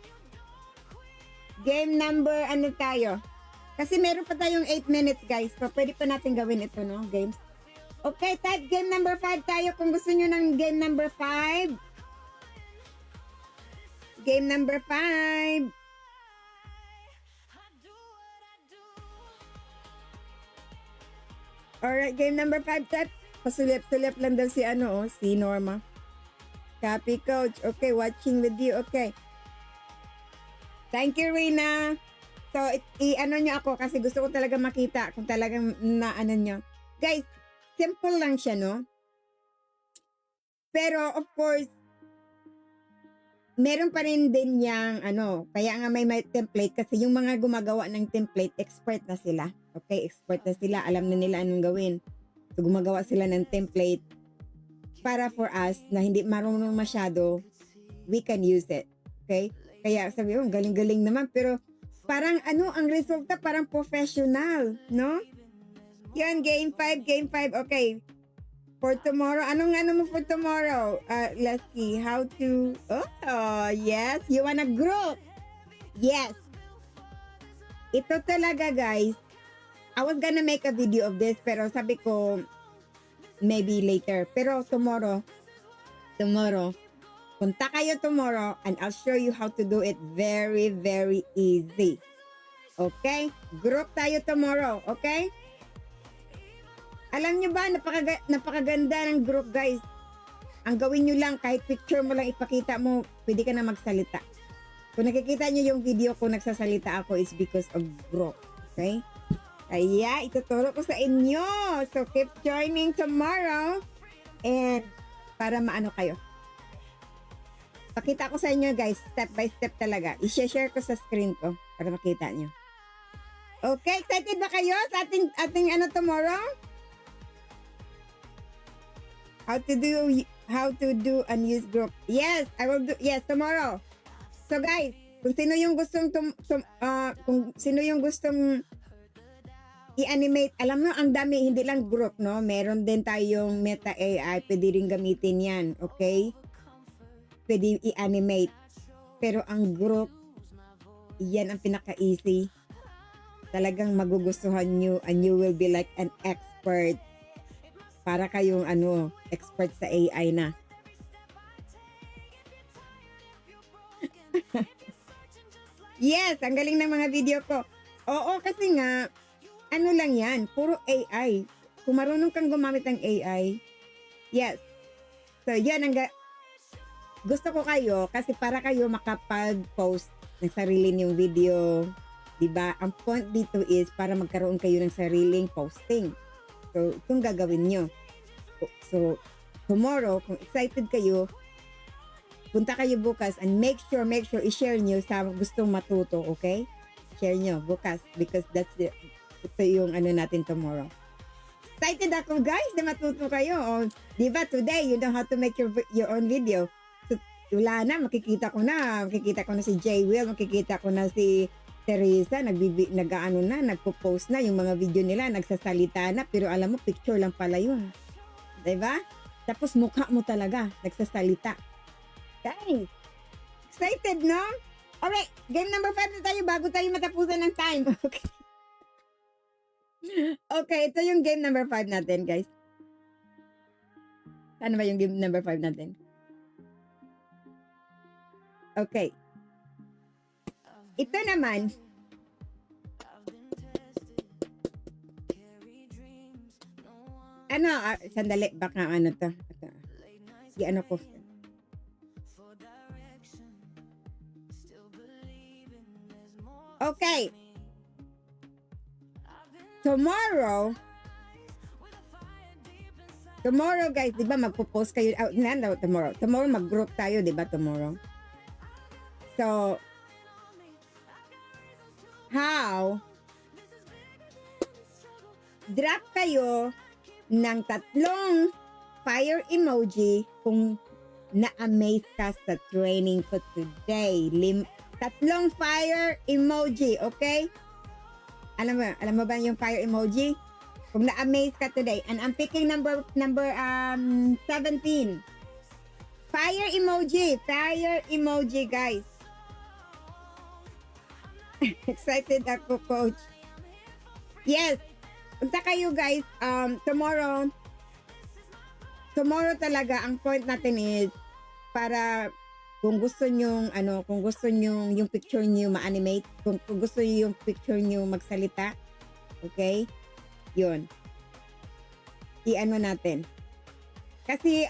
Game number, tayo? Kasi meron pa tayong 8 minutes, guys. So, pwede pa natin gawin ito, no? Games. Okay, type game number 5 tayo kung gusto niyo ng game number 5. Game number 5. Alright, game number 5, type. Pasulip-sulip lang daw si si Norma. Copy, coach. Okay, watching with you. Okay. Thank you, Rina. So, niyo ako kasi gusto ko talaga makita kung talagang niyo. Guys, simple lang siya, no? Pero, of course, meron pa rin din yang kaya nga may template kasi yung mga gumagawa ng template, expert na sila. Okay, expert na sila. Alam na nila anong gawin. So, gumagawa sila ng template para for us na hindi marunong masyado, we can use it. Okay? Kaya sabi ko, galing-galing naman. Pero parang ang resulta parang professional, no? Yan, game 5. Okay. For tomorrow, anong mo for tomorrow? Let's see, how to, yes, you wanna group? Yes. Ito talaga, guys. I was gonna make a video of this, pero sabi ko, maybe later. Pero tomorrow, punta kayo tomorrow and I'll show you how to do it very, very easy. Okay? Group tayo tomorrow, okay? Alam nyo ba, napakaganda ng group, guys. Ang gawin nyo lang, kahit picture mo lang ipakita mo, pwede ka na magsalita. Kung nakikita nyo yung video ko, nagsasalita ako, is because of group. Okay? Kaya, ituturo ko sa inyo. So, keep joining tomorrow. And, para maano kayo. Pakita ko sa inyo, guys, step by step talaga. I-share ko sa screen ko para makita nyo. Okay, excited ba kayo sa ating tomorrow? How to do and use group. Yes, I will do. Yes, tomorrow. So guys, kung sino yung gustong i-animate, alam mo, ang dami, hindi lang group, no? Meron din tayong Meta AI, pwede rin gamitin yan, okay? Pwede i-animate. Pero ang group, yan ang pinaka-easy. Talagang magugustuhan nyo and you will be like an expert. Para kayong expert sa AI na. Yes, ang galing ng mga video ko. Oo, kasi nga, lang yan, puro AI. Kung marunong kang gumamit ng AI, yes. So, yan gusto ko kayo kasi para kayo makapag-post ng sarili niyong video. Diba? Ang point dito is para magkaroon kayo ng sariling posting. So, itong gagawin nyo. So, tomorrow, kung excited kayo, punta kayo bukas and make sure i-share nyo sa gustong matuto, okay? Share nyo bukas because ito yung natin tomorrow. Excited ako, guys, na matuto kayo. O, diba, today, you know how to make your own video. So, wala na, makikita ko na si Jay Will, makikita ko na si Teresa, nagpo-post na yung mga video nila, nagsasalita na, pero alam mo, picture lang pala yun. Diba? Tapos mukha mo talaga, nagsasalita. Guys, excited, no? Alright, game number 5 na tayo bago tayo matapusan ng time. Okay. Okay, ito yung game number 5 natin, guys. Ano ba yung game number 5 natin? Okay. Ito naman, sandali, baka ano to. Sige, ano ko. Okay. Tomorrow, guys, di ba magpo-post kayo, tomorrow mag-group tayo, di ba, tomorrow? So, how, drop kayo ng 3 fire emoji kung na-amaze ka sa training ko today. 3 fire emoji, okay? Alam mo ba yung fire emoji? Kung na-amaze ka today. And I'm picking number 17. Fire emoji, guys. Excited ako, coach. Yes. Punta kayo, guys. Tomorrow talaga, ang point natin is para kung gusto nyo yung picture nyo ma-animate, kung gusto nyo yung picture nyo magsalita, okay? Yun. I-ano natin. Kasi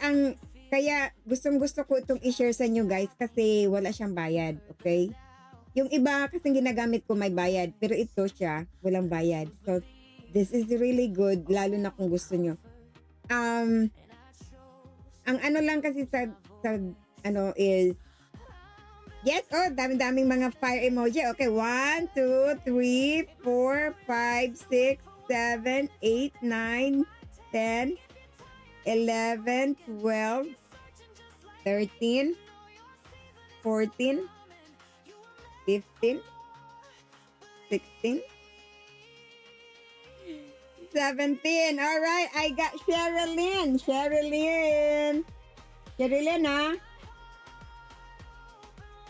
kaya gustong-gusto ko itong i-share sa inyo, guys, kasi wala siyang bayad, okay? Yung iba kasi ginagamit ko may bayad, pero ito siya, walang bayad. So, this is really good, lalo na kung gusto nyo. Ang ano lang kasi sa is, yes, daming mga fire emoji. Okay, 1, 2, 3, 4, 5, 6, 7, 8, 9, 10, 11, 12, 13, 14, 15, 16, 17. Alright, I got Sherilyn, ha?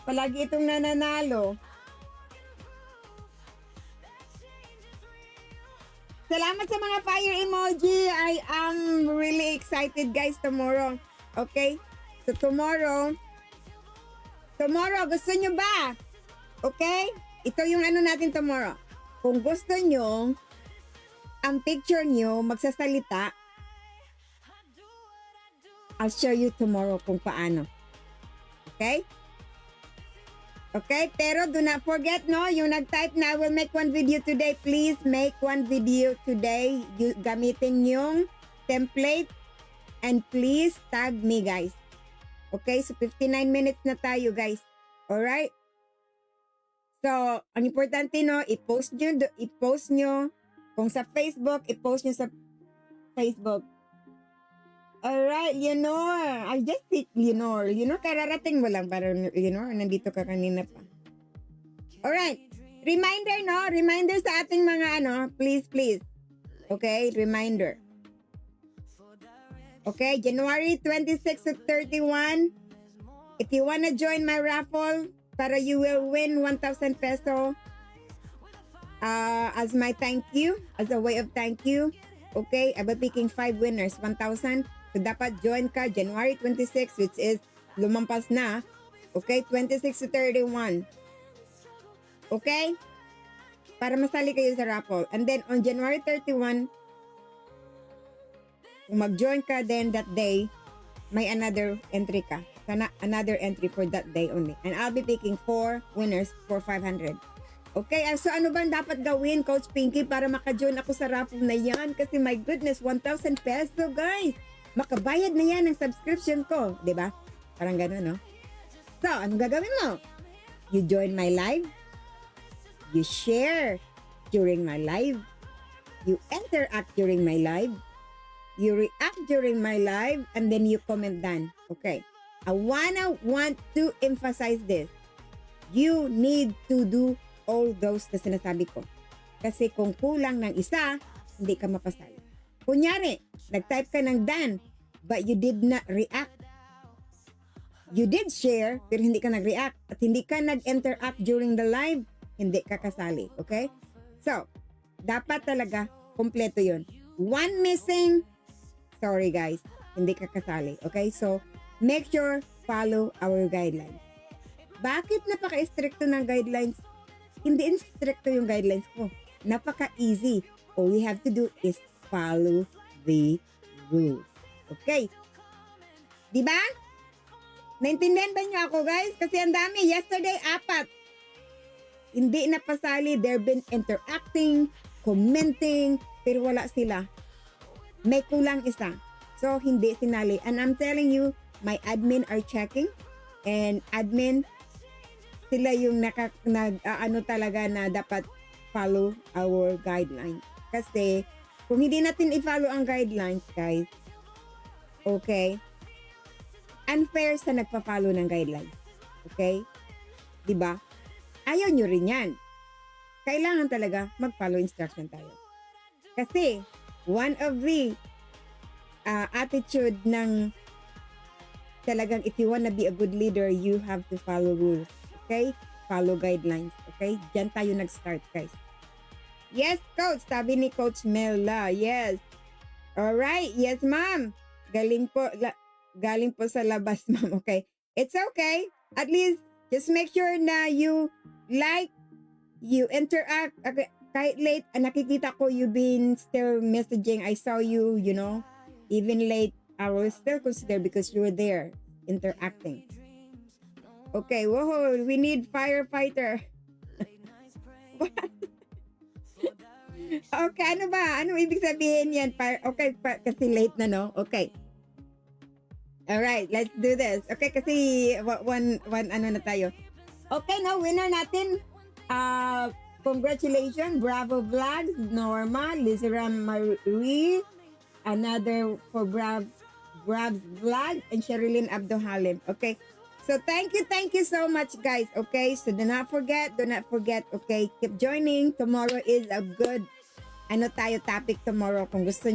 Palagi itong nananalo. Salamat sa mga fire emoji. I am really excited, guys, tomorrow. Okay? So, tomorrow, gusto nyo ba? Okay? Ito yung ano natin tomorrow. Kung gusto nyo, ang picture nyo magsasalita, I'll show you tomorrow kung paano. Okay? Okay, pero do not forget, no, yung nag-type na, I will make one video today. Please make one video today gamitin yung template and please tag me, guys. Okay, so 59 minutes na tayo, guys. Alright? So, ang importante, no, i-post nyo. Kung sa Facebook, i-post nyo sa Facebook. Alright, Leonor. I just picked Leonor. Leonor, kararating mo lang. Parang, Leonor, nandito ka kanina pa. Alright. Reminder, no? Reminder sa ating mga please. Okay? Reminder. Okay? January 26 to 31. If you wanna join my raffle, para you will win 1,000 peso as my thank you, as a way of thank you. Okay? I'll be picking 5 winners, 1,000. So, dapat join ka January 26, which is lumampas na. Okay? 26 to 31. Okay? Para masali kayo sa raffle. And then, on January 31, kung mag-join ka then that day, may another entry ka. Sana another entry for that day only. And I'll be picking 4 winners for 500. Okay, so ano bang dapat gawin, Coach Pinky, para maka-join ako sa raffle na yan? Kasi my goodness, 1,000 peso, guys! Makabayad na yan ng subscription ko. Diba? Parang gano'n, no? So, anong gagawin mo? You join my live. You share during my live. You interact during my live. You react during my live. And then you comment down. Okay. I want to emphasize this. You need to do all those na sinasabi ko. Kasi kung kulang ng isa, hindi ka mapasali. Kunyari, nag-type ka ng Dan, but you did not react. you did share, pero hindi ka nag-react at hindi ka nag-interact during the live, hindi ka kasali. Okay? So, dapat talaga kompleto yun. One missing, sorry guys, hindi ka kasali. Okay? So, make sure follow our guidelines. Bakit napaka-stricto ng guidelines? Hindi stricto yung guidelines ko. Napaka-easy. All we have to do is follow the rules. Okay? Diba? Naintindihan ba niyo ako, guys? Kasi ang dami. Yesterday, 4. Hindi napasali. They've been interacting, commenting, pero wala sila. May kulang isa. So, hindi sinali. And I'm telling you, my admin are checking. And admin, sila yung ano talaga na dapat follow our guidelines. Kasi, kung hindi natin i-follow ang guidelines, guys, okay, unfair sa nagpa-follow ng guidelines. Okay? Diba? Ayaw nyo rin yan. Kailangan talaga mag-follow instruction tayo. Kasi, one of the attitude ng talagang if you wanna be a good leader, you have to follow rules. Okay? Follow guidelines. Okay? Diyan tayo nag-start, guys. Yes, Coach. Sabi ni Coach Mela. Yes. Alright. Yes, ma'am. Galing po sa labas, ma'am. Okay. It's okay. At least, just make sure na you like, you interact. Okay. Kahit late, nakikita ko you been still messaging. I saw you, you know, even late. I will still consider because you were there interacting. Okay. Whoa. We need firefighter. What? Okay, ano ba? Anong ibig sabihin yan? Okay, kasi late na, no? Okay. Alright, let's do this. Okay, kasi one ano na tayo. Okay, no, winner natin. Congratulations, Bravo Vlogs, Norma, Lizeram Marie, another for Brav's Vlog, and Sherilyn Abdohalim. Okay, so thank you so much, guys. Okay, so do not forget, okay, keep joining. Tomorrow is a good topic tomorrow kung gusto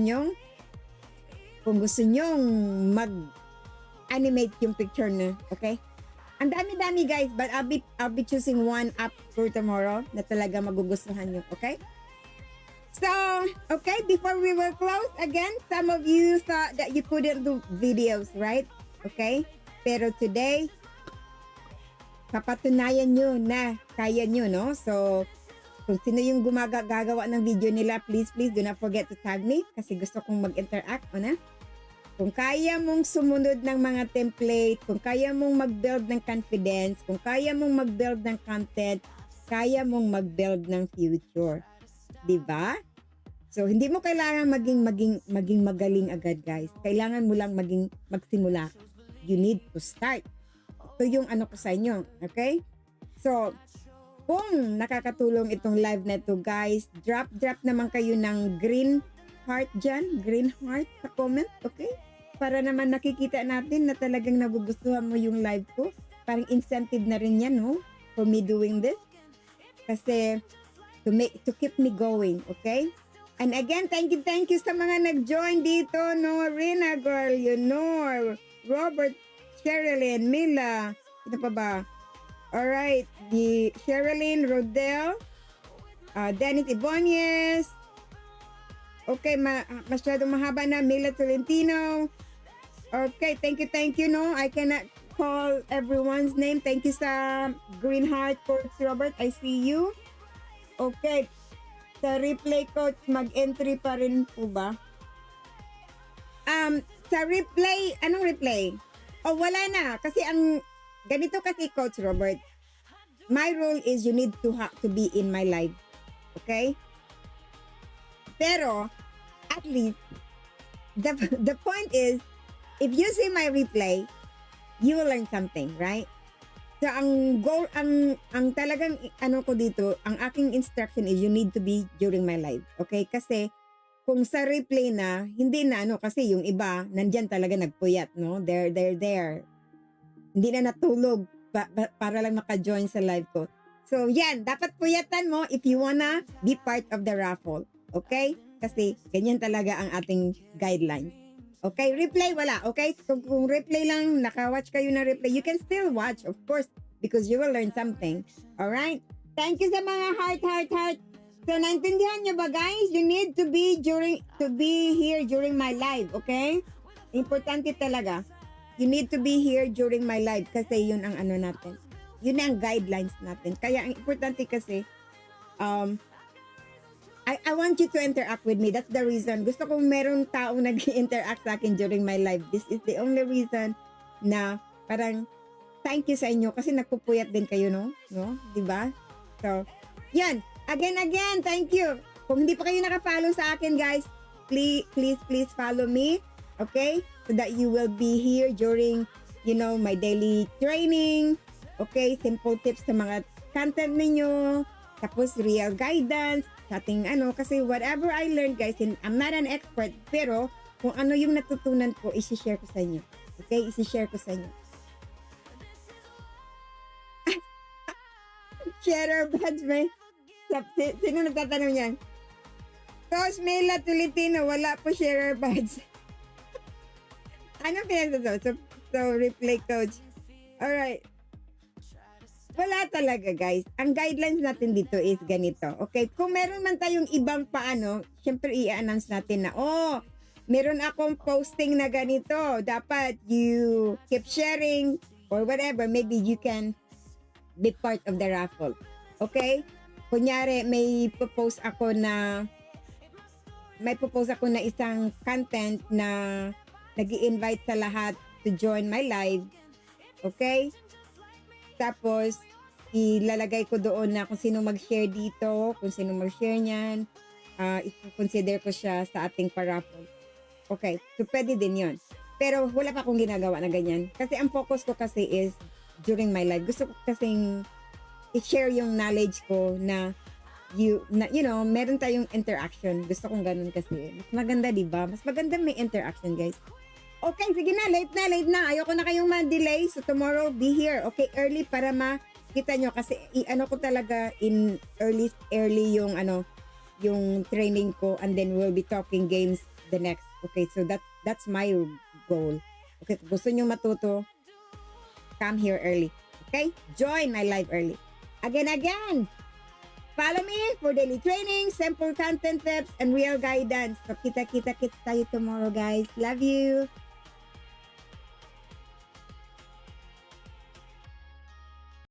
nyong mag-animate yung picture na, okay? Ang dami-dami, guys, but I'll be choosing one up for tomorrow na talaga magugustuhan nyo, okay? So, okay, before we will close, again, some of you thought that you couldn't do videos, right? Okay? Pero today, papatunayan nyo na kaya nyo, no? So, kung sino yung gagawa ng video nila, please do not forget to tag me kasi gusto kong mag-interact, na? Kung kaya mong sumunod ng mga template, kung kaya mong mag-build ng confidence, kung kaya mong mag-build ng content, kaya mong mag-build ng future. Diba? So, hindi mo kailangan maging magaling agad, guys. Kailangan mo lang magsimula. You need to start. Ito yung ano ko sa inyo. Okay? So, kung nakakatulong itong live na ito, guys, drop naman kayo ng green heart dyan. Green heart sa comment, okay? Para naman nakikita natin na talagang nagugustuhan mo yung live ko. Parang incentive na rin yan, no? For me doing this. Kasi, to keep me going, okay? And again, thank you sa mga nag-join dito, no? Rina, girl, you know. Robert, Sherilyn, Mila, ito pa ba? Alright, the Sherilyn, Rodel, Dennis Ibonyes. Okay, masyadong mahaba na. Mila Tolentino. Okay, thank you, no? I cannot call everyone's name. Thank you sa Green Heart, Coach Robert. I see you. Okay, sa replay, Coach, mag-entry pa rin po ba? Sa replay, anong replay? Oh, wala na. Kasi ganito kasi, Coach Robert, my rule is you need to be in my live. Okay? Pero, at least, the point is, if you see my replay, you will learn something, right? So, ang goal, ang talagang, ko dito, ang aking instruction is you need to be during my live. Okay? Kasi, kung sa replay na, hindi na, kasi yung iba, nandyan talaga nagpuyat, no? They're there. Hindi na natulog para lang maka-join sa live ko. So, yan. Dapat puyatan mo if you wanna be part of the raffle. Okay? Kasi, ganyan talaga ang ating guidelines. Okay, replay wala. Okay, so kung replay lang, naka-watch kayo na replay, you can still watch, of course, because you will learn something. Alright? Thank you sa mga heart. So, naintindihan nyo ba, guys? You need to be here during my live, okay? Importante talaga. You need to be here during my live kasi yun ang ano natin. Yun ang guidelines natin. Kaya ang importante kasi, I want you to interact with me. That's the reason. Gusto kong meron taong nag-interact sa akin during my live. This is the only reason na parang thank you sa inyo kasi nagpupuyat din kayo, no? Diba? So, yan. Again, thank you. Kung hindi pa kayo naka-follow sa akin, guys, please follow me. Okay? So that you will be here during, my daily training. Okay? Simple tips sa mga content ninyo. Tapos real guidance. Sa ating kasi whatever I learned, guys, I'm not an expert, pero kung ano yung natutunan ko, isi-share ko sa inyo. Okay? Isi-share ko sa inyo. Sharer badge, may. Sino nagtatanong yan? Coach Mela Tulitino, wala po sharer badge. Ano pinagsasabi? So, replay, coach. Alright. Wala talaga, guys. Ang guidelines natin dito is ganito. Okay? Kung meron man tayong ibang paano, syempre i-announce natin na, meron akong posting na ganito. Dapat you keep sharing or whatever. Maybe you can be part of the raffle. Okay? Kunyari, may popost ako na isang content na nag-i-invite sa lahat to join my live. Okay? Tapos, ilalagay ko doon na kung sino mag-share dito, kung sino mag-share niyan, i-consider ko siya sa ating paraffle. Okay, so pwede din yon. Pero wala pa akong ginagawa na ganyan. Kasi ang focus ko kasi is during my life. Gusto ko kasing i-share yung knowledge ko na meron tayong interaction. Gusto kong ganun kasi. Mas maganda, diba? Mas maganda may interaction, guys. Okay, sige na. Late na. Ayoko na kayong ma-delay. So, tomorrow, be here. Okay, early para makita nyo. Kasi, ko talaga in early yung, yung training ko. And then, we'll be talking games the next. Okay, so that's my goal. Okay, kung gusto nyo matuto, come here early. Okay? Join my live early. Again. Follow me for daily training, simple content tips, and real guidance. So, kita tayo tomorrow, guys. Love you.